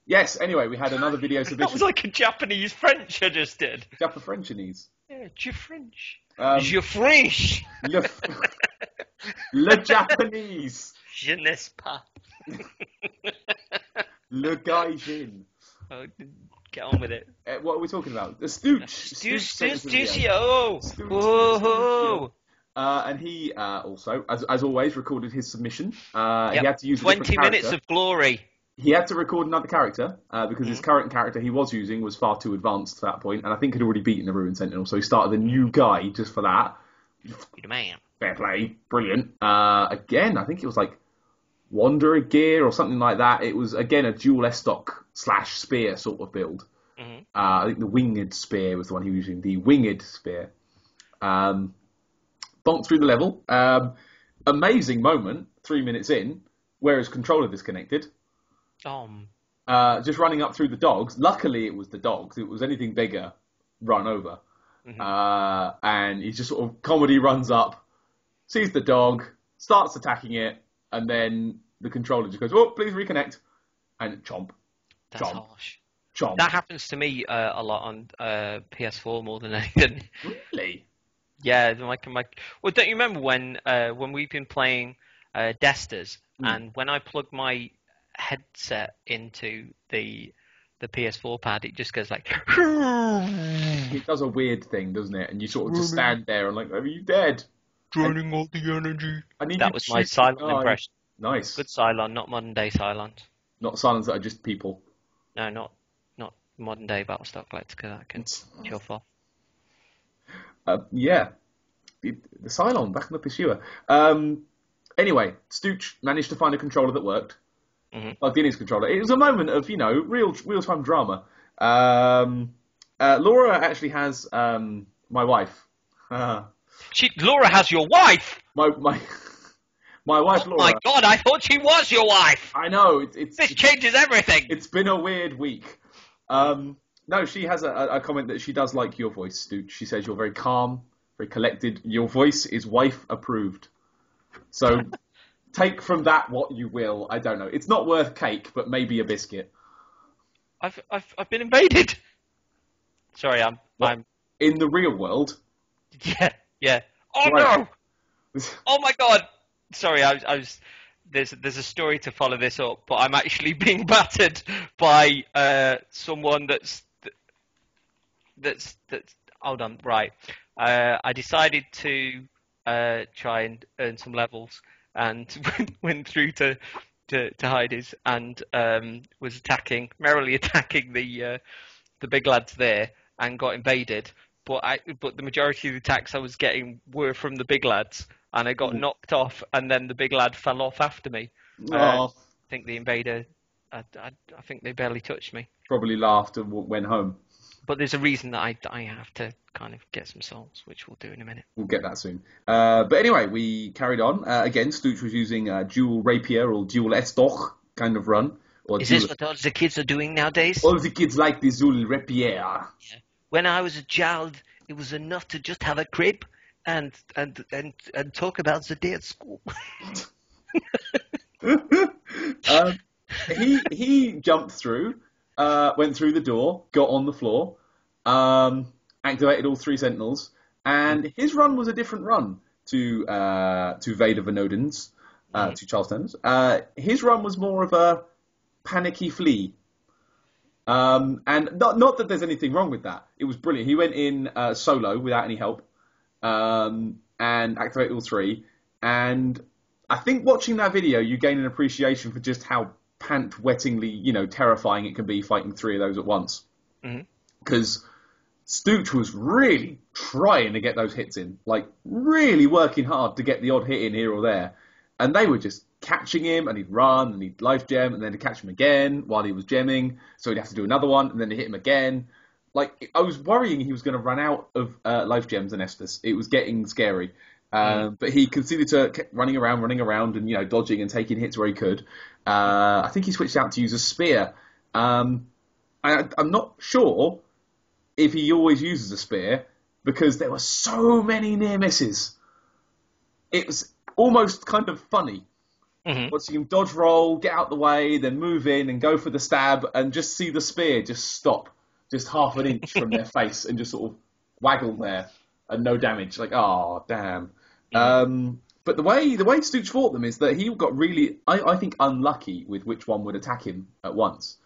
Yes, anyway, we had another video submission. That was like a Japanese French I just did. Japa-Frenchionese. Yeah, je French. Je French. Le Japanese. Je n'ai pas. Le Gaijin. Oh, get on with it. What are we talking about? The Stuccio. Whoa. And he also, as always, recorded his submission. He had to use 20 minutes of glory. he had to record another character because his current character he was using was far too advanced to that point, and I think had already beaten the Ruin Sentinel, so he started a new guy just for that. You're the man. Fair play, brilliant. Again, I think it was like Wanderer gear or something like that. It was again a dual Estoc / spear sort of build. Mm-hmm. I think the winged spear was the one he was using. The winged spear. Bonked through the level. Amazing moment. 3 minutes in, where his controller disconnected. Just running up through the dogs. Luckily, it was the dogs. If it was anything bigger, run over. Mm-hmm. And he just sort of comedy runs up, sees the dog, starts attacking it, and then the controller just goes, "Oh, please reconnect," and chomp. That's chomp, harsh. Chomp. That happens to me a lot on PS4 more than anything. Really? Yeah, well, don't you remember when we've been playing Destas, and when I plug my headset into the PS4 pad, it just goes like. It does a weird thing, doesn't it? And you sort of just stand there and like, "Are you dead?" Draining all the energy. That was my Cylon impression. Nice. Good Cylon, not modern day Cylons. Not Cylons that are just people. No, not modern day Battlestar Galactica that can chuff off. Yeah. The Cylon back in the pursuer. Anyway, Stucci managed to find a controller that worked. Plugged in his controller. It was a moment of, real-time drama. Laura actually has my wife. Laura has your wife? My wife, Laura. Oh my God, I thought she was your wife. I know. This changes everything. It's been a weird week. No, she has a comment that she does like your voice, Stucci. She says you're very calm, very collected. Your voice is wife approved. So take from that what you will. I don't know. It's not worth cake, but maybe a biscuit. I've been invaded. Sorry, I'm in the real world. Yeah. Oh right. No! Oh my God! Sorry, I was. There's a story to follow this up, but I'm actually being battered by someone that's. Hold on, right. I decided to try and earn some levels, and went through to Heidi's and was merrily attacking the big lads there, and got invaded. But the majority of the attacks I was getting were from the big lads, and I got knocked off, and then the big lad fell off after me. I think the invader, I think they barely touched me. Probably laughed and went home. But there's a reason that I have to kind of get some souls, which we'll do in a minute. We'll get that soon. But anyway, we carried on. Again, Stucci was using dual rapier or dual estoc kind of run. Is this what all the kids are doing nowadays? All the kids like the dual rapier. Yeah. When I was a child, it was enough to just have a crepe and talk about the day at school. He jumped through, went through the door, got on the floor, activated all 3 Sentinels, and his run was a different run to Vader Van Odins, to Charles Turner's. His run was more of a panicky flee. And not that there's anything wrong with that. It was brilliant. He went in solo without any help, and activated all 3. And I think watching that video, you gain an appreciation for just how pant-wettingly, terrifying it can be fighting 3 of those at once. Because Stucci was really trying to get those hits in, like really working hard to get the odd hit in here or there. And they were just catching him, and he'd run, and he'd life gem, and then to catch him again while he was gemming, so he'd have to do another one, and then to hit him again. Like, I was worrying he was going to run out of life gems and Estus. It was getting scary. But he continued to keep running around, and, dodging and taking hits where he could. I think he switched out to use a spear. I'm not sure if he always uses a spear, because there were so many near misses. It was almost kind of funny. Watching him dodge roll, get out the way, then move in and go for the stab, and just see the spear just stop, just half an inch from their face, and just sort of waggle there, and no damage. Like, oh, damn. But the way Stucci fought them is that he got really, I think, unlucky with which one would attack him at once,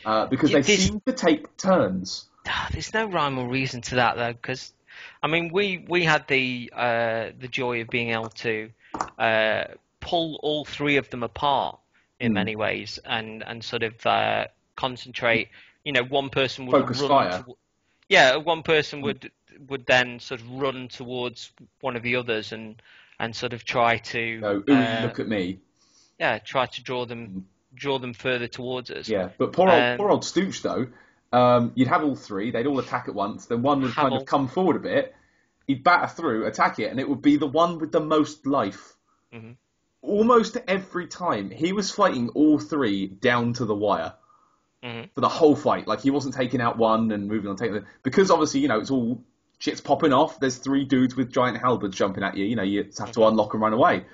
because they seemed to take turns. There's no rhyme or reason to that, though, because, I mean, we had the joy of being able to pull all 3 of them apart in many ways, and sort of concentrate. One person would Focus fire. One person would then sort of run towards one of the others and sort of try to look at me. Yeah, try to draw them further towards us. Yeah, but poor old Stooch though. You'd have all three. They'd all attack at once. Then one would kind of come forward a bit. He'd batter through, attack it, and it would be the one with the most life. Mm-hmm. Almost every time, he was fighting all three down to the wire for the whole fight. Like, he wasn't taking out one and moving on, because obviously, it's all shit's popping off. There's three dudes with giant halberds jumping at you. You have to unlock and run away.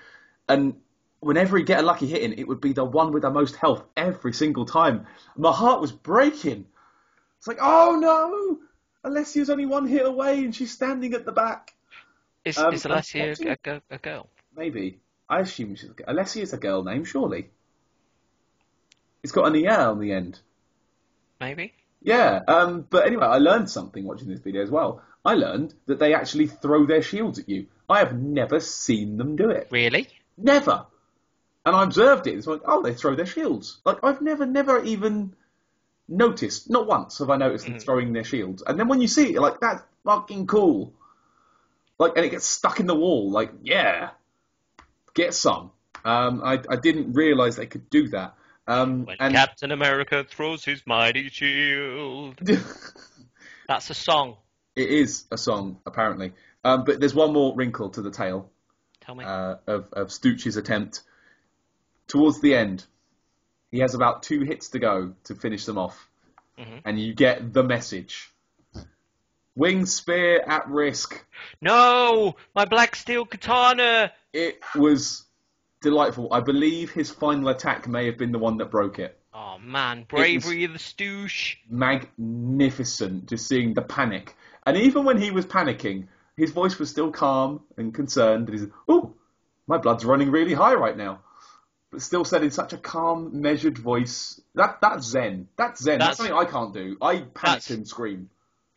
And whenever he'd get a lucky hit in, it would be the one with the most health every single time. My heart was breaking. It's like, oh no! Alessia's only one hit away and she's standing at the back. Is Alessia a girl? Maybe. I assume she's a girl. Alessia's a girl name, surely. It's got an ER on the end. Maybe. Yeah, but anyway, I learned something watching this video as well. I learned that they actually throw their shields at you. I have never seen them do it. Really? Never. And I observed it. It's like, oh, they throw their shields. Like, I've never even noticed. Not once have I noticed them throwing their shields. And then when you see it, you're like, that's fucking cool. Like, and it gets stuck in the wall. Like, yeah, get some. I didn't realise they could do that. When Captain America throws his mighty shield. That's a song. It is a song, apparently. But there's one more wrinkle to the tale. Tell me. Of Stucci's attempt. Towards the end, he has about 2 hits to go to finish them off. Mm-hmm. And you get the message. Winged spear at risk. No! My black steel katana! It was delightful. I believe his final attack may have been the one that broke it. Oh man, bravery of the stoosh. Magnificent, just seeing the panic. And even when he was panicking, his voice was still calm and concerned. And he said, "Oh, my blood's running really high right now." But still said in such a calm, measured voice. That's zen. That's zen. That's something I can't do. I panic and scream.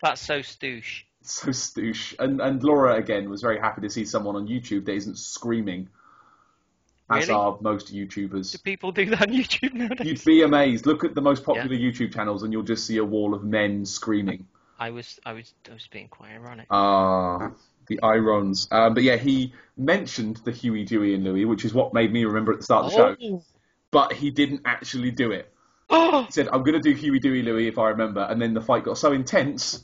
That's so stoosh. So stoosh. And Laura, again, was very happy to see someone on YouTube that isn't screaming. As are most YouTubers. Do people do that on YouTube nowadays? You'd be amazed. Look at the most popular YouTube channels and you'll just see a wall of men screaming. I was being quite ironic. The irons. But yeah, he mentioned the Huey, Dewey and Louie, which is what made me remember at the start of the show. But he didn't actually do it. He said, I'm going to do Huey, Dewey, Louie if I remember. And then the fight got so intense,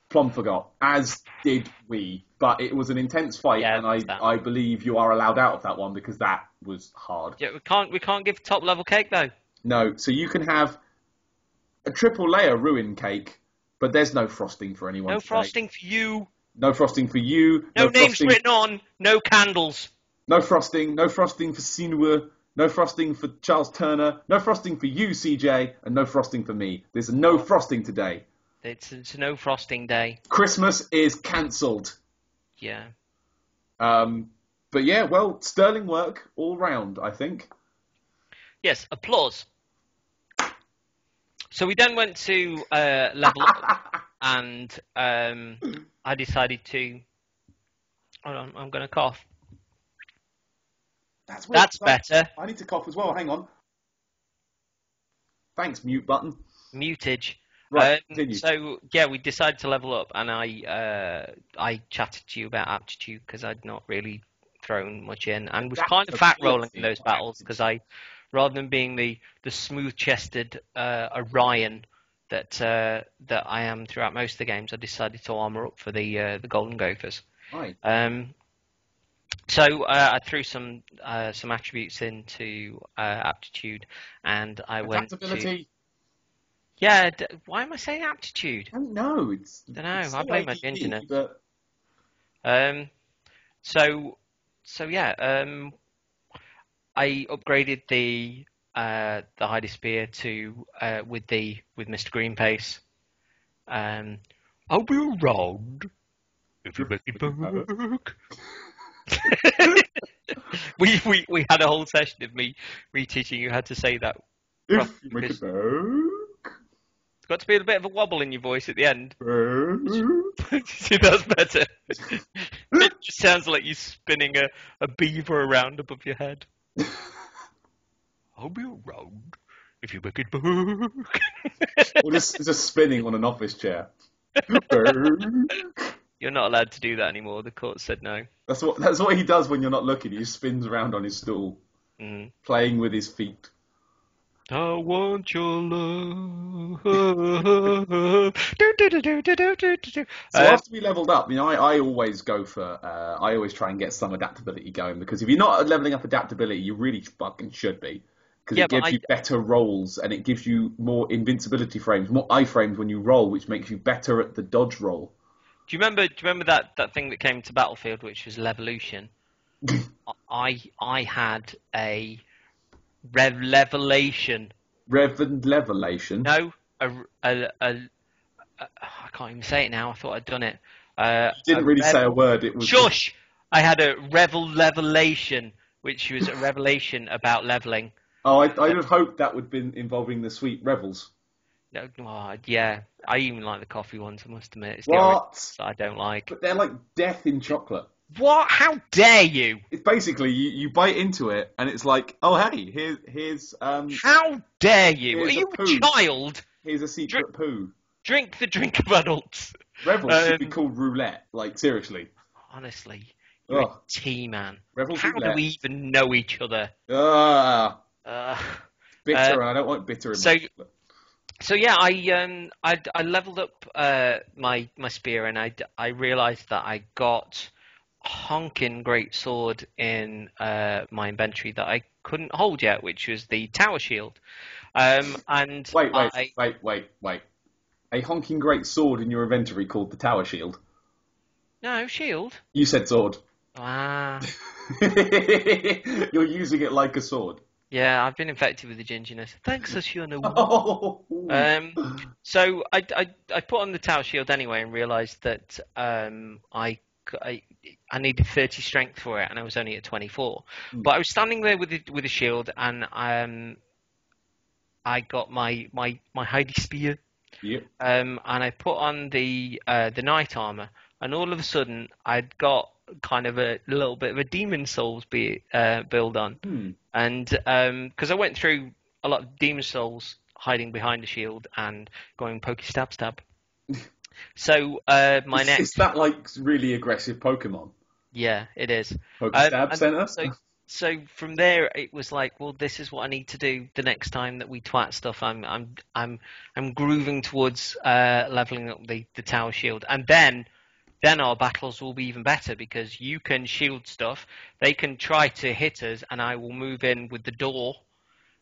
Plum forgot. As did we. But it was an intense fight, and I believe you are allowed out of that one because that was hard. Yeah, we can't give top level cake though. No, so you can have a triple layer Ruin cake, but there's no frosting for anyone. No frosting for you. No frosting for you. No names written on. No candles. No frosting. No frosting for Sinua. No frosting for Charles Turner. No frosting for you, CJ, and no frosting for me. There's no frosting today. It's a no frosting day. Christmas is cancelled. Yeah. But yeah, well, sterling work all round, I think. Yes, applause. So we then went to level up, and I decided to. Hold on, I'm going to cough. That's weird. That's better. I need to cough as well. Hang on. Thanks, mute button. Mutage. Right, so yeah, we decided to level up, and I chatted to you about aptitude because I'd not really thrown much in, and was kind of fat rolling in those battles because rather than being the smooth-chested Orion that I am throughout most of the games, I decided to armor up for the Golden Gophers. Right. So I threw some attributes into aptitude, and I went to. Yeah, why am I saying aptitude? I don't know. I don't know. I blame my ginger. But... So yeah. I upgraded the Heidi Spear to with Mr. Green Pace. I'll be around if you make it back. we had a whole session of me teaching you how to say that. If you make it back. Got to be a bit of a wobble in your voice at the end. See, that's better. It just sounds like you're spinning a beaver around above your head. I'll be around if you make it work. Or just spinning on an office chair. You're not allowed to do that anymore. The court said no. That's what he does when you're not looking. He spins around on his stool, playing with his feet. I want your love. So after we leveled up, I always go for, I always try and get some adaptability going, because if you're not leveling up adaptability, you really fucking should be. Because it gives you better rolls, and it gives you more invincibility frames, more iframes when you roll, which makes you better at the dodge roll. Do you remember that thing that came to Battlefield, which was Levolution? I had a Revelation. Revelation? No, I can't even say it now. I thought I'd done it. You didn't really say a word. It was shush. I had a Revelation, which was a revelation about leveling. Oh, I'd have hoped that would have been involving the sweet revels. No, yeah. I even like the coffee ones, I must admit. It's the What? that I don't like. But they're like death in chocolate. What? How dare you? It's basically, you bite into it, and it's like, oh, hey, here's How dare you? Are you a child? Here's a secret poo. Drink the drink of adults. Revels should be called roulette. Like, seriously. Honestly. You're a T-man. Revels How roulette. do we even know each other? Bitter, and I don't want bitter in my chocolate. So yeah, I leveled up my spear, and I realised that I got a honking great sword in my inventory that I couldn't hold yet, which was the tower shield. And Wait. A honking great sword in your inventory called the tower shield? No, shield. You said sword. Ah. You're using it like a sword. Yeah, I've been infected with the gingerness. Thanks, Ashuna. Oh. So I put on the tower shield anyway and realised that I needed 30 strength for it, and I was only at 24. But I was standing there with the shield, and I got my Heidi spear. Yep. And I put on the knight armor, and all of a sudden I'd got kind of a little bit of a demon souls build on, and because I went through a lot of demon souls hiding behind the shield and going pokey stab. So my next is that like really aggressive Pokemon? Yeah, it is. Pokey stab center. So from there, it was like, well, this is what I need to do the next time that we twat stuff. I'm grooving towards leveling up the tower shield, and then our battles will be even better, because you can shield stuff. They can try to hit us, and I will move in with the door,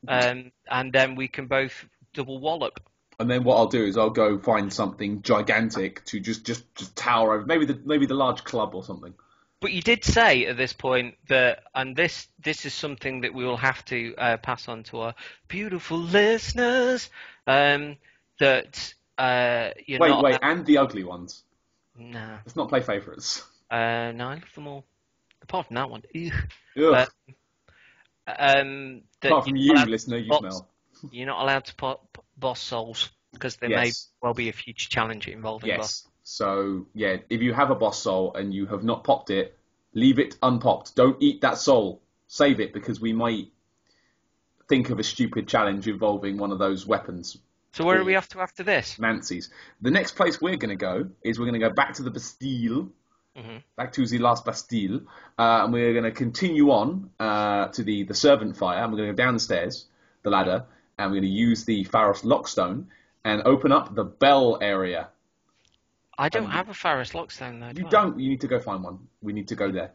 and then we can both double wallop. And then what I'll do is I'll go find something gigantic to just tower over, maybe the large club or something. But you did say at this point that, and this is something that we will have to pass on to our beautiful listeners, that you're not... Wait, and the ugly ones. No. Let's not play favourites. No, I love them all. Apart from that one. Apart from you, listener, you smell. You're not allowed to pop boss souls, because there may well be a future challenge involving boss. So, yeah, if you have a boss soul and you have not popped it, leave it unpopped. Don't eat that soul. Save it, because we might think of a stupid challenge involving one of those weapons. So where are we off to after this? Nancy's. The next place we're going to go is we're going to go back to the Bastille, back to the last Bastille, and we're going to continue on to the servant fire, and we're going to go down the stairs, the ladder, and we're going to use the Pharos Lockstone and open up the bell area. I don't have a Pharos Lockstone, though. You don't. You need to go find one. We need to go there.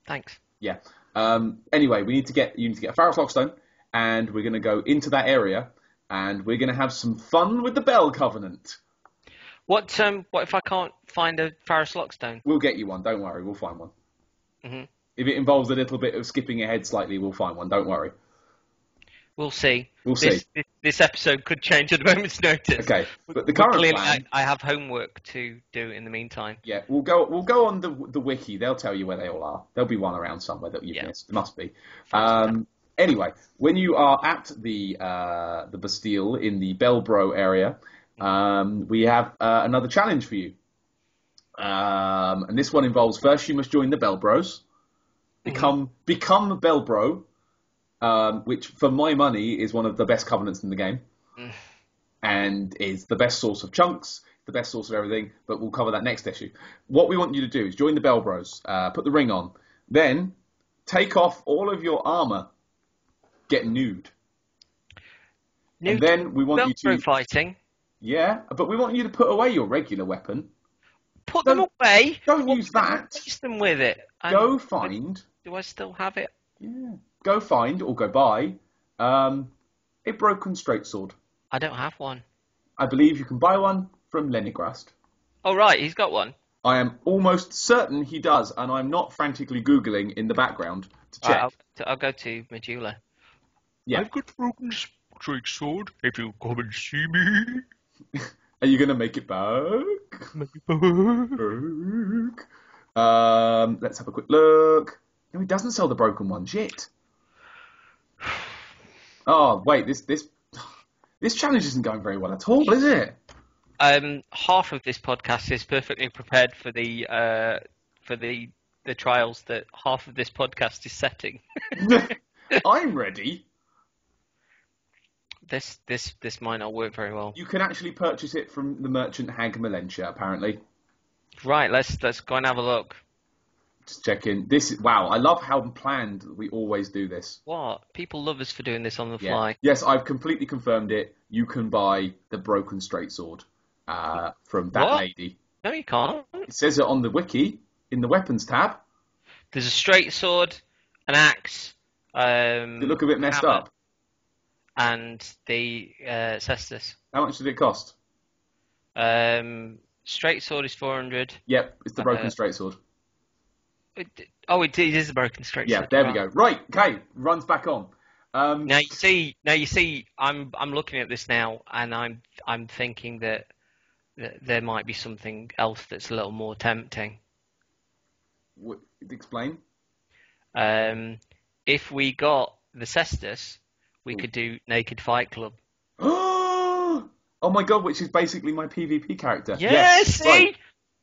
Thanks. Yeah. Anyway, you need to get a Pharos Lockstone, and we're going to go into that area, and we're going to have some fun with the Bell Covenant. What if I can't find a Pharos Lockstone? We'll get you one. Don't worry. We'll find one. Mm-hmm. If it involves a little bit of skipping ahead slightly, we'll find one. Don't worry. We'll see. We'll see. This episode could change at a moment's notice. Okay, but the current plan... I have homework to do in the meantime. Yeah, we'll go on the wiki. They'll tell you where they all are. There'll be one around somewhere that you've missed. There must be. Anyway, when you are at the Bastille in the Belbro area, we have another challenge for you. And this one involves, first you must join the Belbros, become a Belbro, which for my money is one of the best covenants in the game, and is the best source of chunks, the best source of everything. But we'll cover that next issue. What we want you to do is join the Bell Bros, put the ring on, then take off all of your armor, get nude. And then we want you to fighting. Yeah, but we want you to put away your regular weapon. Put them away. Don't use that. Replace them with it. Go find. Do I still have it? Yeah. Go find or go buy a broken straight sword. I don't have one. I believe you can buy one from Lenigrast. Oh right, he's got one. I am almost certain he does, and I'm not frantically Googling in the background to check. Right, I'll go to Majula. Yeah. I've got broken straight sword. If you come and see me. Are you going to make it back? Let's have a quick look. No, he doesn't sell the broken one. Shit. Oh, wait, this challenge isn't going very well at all, is it? Half of this podcast is perfectly prepared for the trials that half of this podcast is setting. I'm ready. This might not work very well. You can actually purchase it from the merchant hag Melentia, apparently. Right, let's go and have a look. Just checking. Wow, I love how planned we always do this. What? People love us for doing this on the fly. Yes, I've completely confirmed it. You can buy the broken straight sword from that lady. No, you can't. It says it on the wiki in the weapons tab. There's a straight sword, an axe. They look a bit messed up. And the Cestus. How much did it cost? Straight sword is 400. Yep, it's the broken straight sword. It is a broken straight sword. Yeah, there we go. Right, okay, runs back on. Now you see, I'm looking at this now, and I'm thinking that there might be something else that's a little more tempting. Explain. If we got the Cestus, we could do Naked Fight Club. Oh my god, which is basically my PvP character. Yes, see?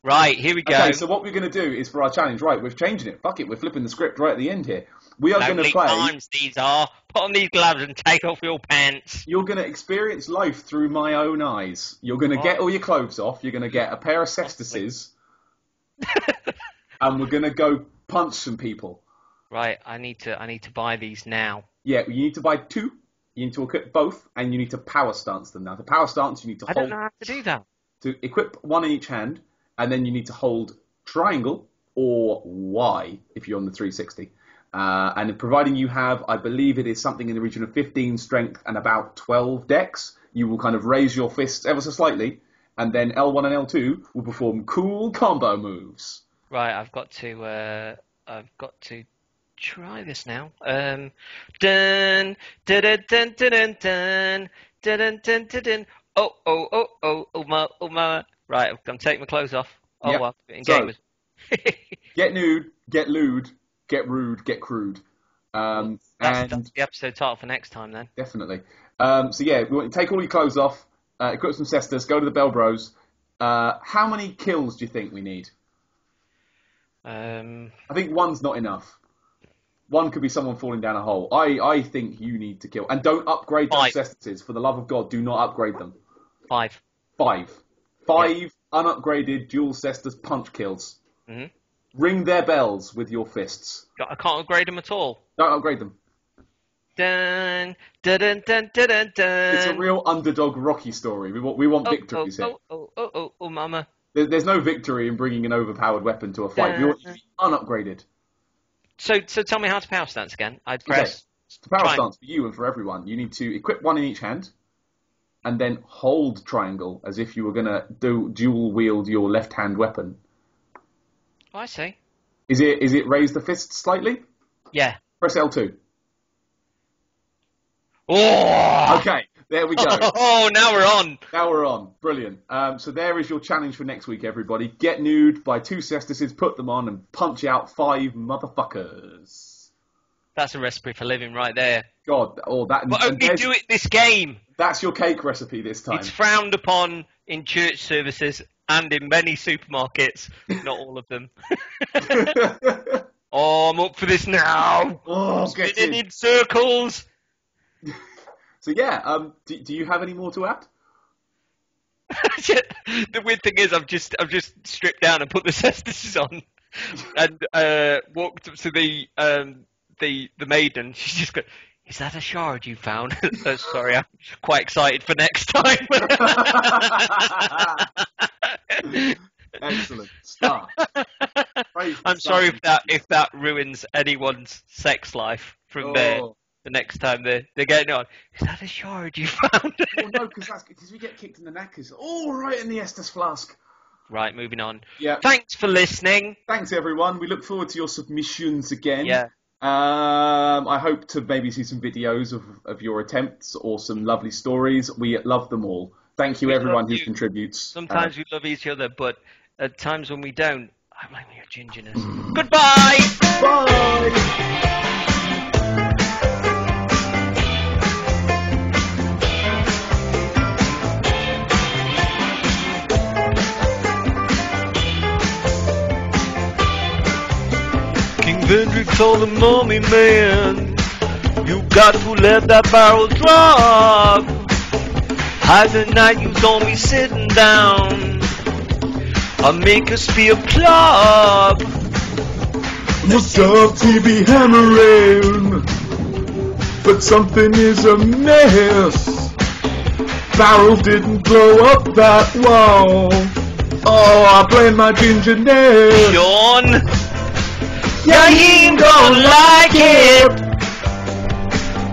Right, here we go. Okay, so what we're going to do is for our challenge, right, we're changing it. Fuck it, we're flipping the script right at the end here. We are going to play... times these are. Put on these gloves and take off your pants. You're going to experience life through my own eyes. You're going to get all your clothes off. You're going to get a pair of Cestus'es'es. And we're going to go punch some people. Right, I need to buy these now. Yeah, you need to buy 2. You need to equip both, and you need to power stance them. Now, to power stance, you need to hold... I don't know how to do that. To equip one in each hand, and then you need to hold triangle or Y if you're on the 360. And providing you have, I believe it is something in the region of 15 strength and about 12 dex, you will kind of raise your fists ever so slightly, and then L1 and L2 will perform cool combo moves. Right, I've got to try this now. Dun dun dun dun dun dun dun dun dun. Oh my. Right, I'm taking my clothes off. Oh yep. well, in gamers. Get nude, get lewd, get rude, get crude. That's the episode title for next time then. Definitely. So yeah, we want to take all your clothes off, equip some Cestus, go to the Bell Bros. How many kills do you think we need? I think 1's not enough. 1 could be someone falling down a hole. I think you need to kill. And don't upgrade those Cestus'es'es. For the love of God, do not upgrade them. 5. 5 unupgraded dual Cestus punch kills. Mm-hmm. Ring their bells with your fists. I can't upgrade them at all. Don't upgrade them. Dun, dun, dun, dun, dun, dun. It's a real underdog Rocky story. We want victories here. Oh, mama. There's no victory in bringing an overpowered weapon to a fight. We want you to be unupgraded. So tell me how to power stance again. I'd press... Okay. To power stance for you and for everyone, you need to equip 1 in each hand, and then hold triangle as if you were going to dual wield your left-hand weapon. Oh, I see. Is it raise the fist slightly? Yeah. Press L2. Oh! Okay, there we go. Oh, now we're on. Now we're on. Brilliant. So there is your challenge for next week, everybody. Get nude, buy 2 Cestus'es'es, put them on, and punch out 5 motherfuckers. That's a recipe for living right there. God, that. But only do it this game. That's your cake recipe this time. It's frowned upon in church services and in many supermarkets. Not all of them. Oh, I'm up for this now. Oh, get Spinning in. in circles. So yeah, do you have any more to add? The weird thing is, I've just stripped down and put the Cestus'es'es on, and walked up to the maiden. She's just going, "Is that a shard you found?" Sorry, I'm quite excited for next time. Excellent stuff. I'm sorry if that ruins anyone's sex life from there. The next time they're getting on, is that a shard you found? Well, no, because we get kicked in the knackers. All right, in the Estus flask. Right, moving on. Yeah. Thanks for listening. Thanks, everyone. We look forward to your submissions again. Yeah. I hope to maybe see some videos of your attempts or some lovely stories. We love them all. Thank you, everyone who contributes. Sometimes we love each other, but at times when we don't, I blame your gingerness. Goodbye! Bye! King Vendrick told the mummy man, you got to let that barrel drop. Hide the night you saw me sitting down, I'll make us be a club. What's up, TV hammering? But something is a mess. Barrel didn't blow up that well. Oh, I blame my gingerness. Sean, yeah, he don't like it.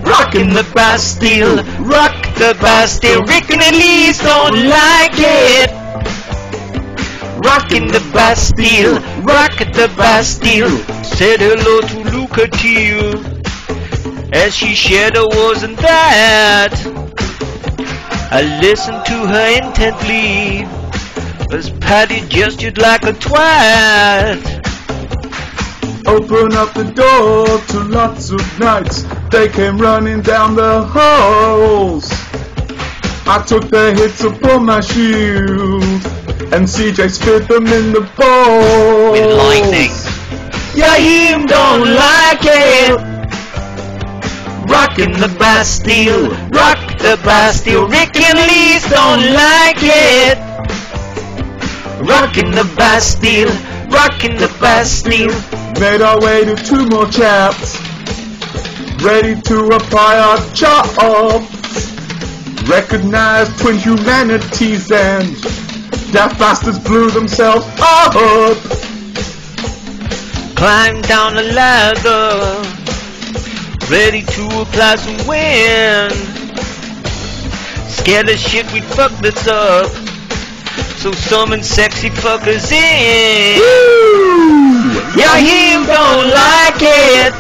Rockin' the Bastille, rock the Bastille. Rick and Elise don't like it. Rockin' the Bastille, rock the Bastille. Said hello to Luca Teal, as she said I wasn't that. I listened to her intently, as Paddy gestured like a twat. Open up the door to lots of knights. They came running down the halls. I took the hits upon my shield, and CJ spit them in the balls. With lightning. Yeah, him don't like it. Rockin' the Bastille, rock the Bastille. Rick and Elise don't like it. Rockin' the Bastille, rockin' the Bastille. Made our way to 2 more chaps, ready to apply our chops. Recognized twin humanities and daft bastards blew themselves up. Climb down the ladder, ready to apply some wind. Scared as shit we'd fuck this up, so summon sexy fuckers in. Woo! Yeah, him don't like it.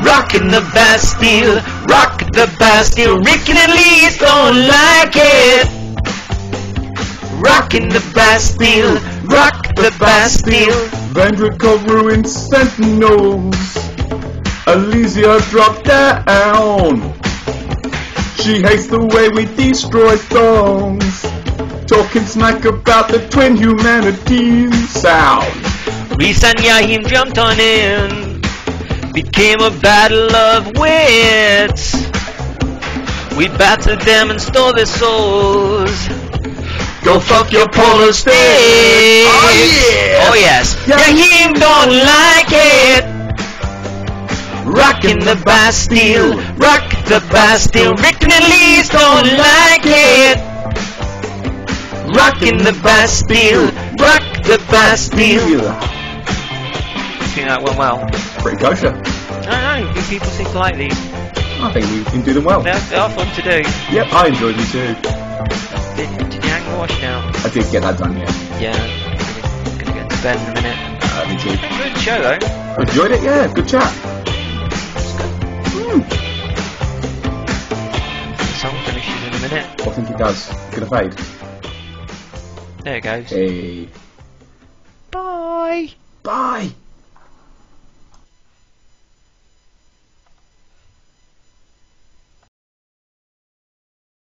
Rockin' the Bastille, rock the Bastille. Rick and Elise don't like it. Rockin' the Bastille, rock the Bastille. Vendrick of Ruin Sentinels, Elysia dropped down. She hates the way we destroy thongs, talking smack about the twin humanities sound. Reese and Yahim jumped on in, became a battle of wits. We battered them and stole their souls. Go fuck your polar sticks. Oh yeah! Oh yes. Yahim don't like it. Rockin' the Bastille, rock the Bastille. Rick and Elise don't like it. Rockin' the Bastille, rock the Bastille. I think that went well. Pretty kosher. I don't know, people seem to like these. I think we can do them well. They are fun to do. Yep, I enjoyed them too. Did you hang the wash now? I did get that done, yeah. Yeah. Gonna get to bed in a minute. Me too. Good show though. Enjoyed it, yeah. Good chat. The song finishes in a minute. I think it does. Gonna fade. There it goes. Hey. Bye. Bye.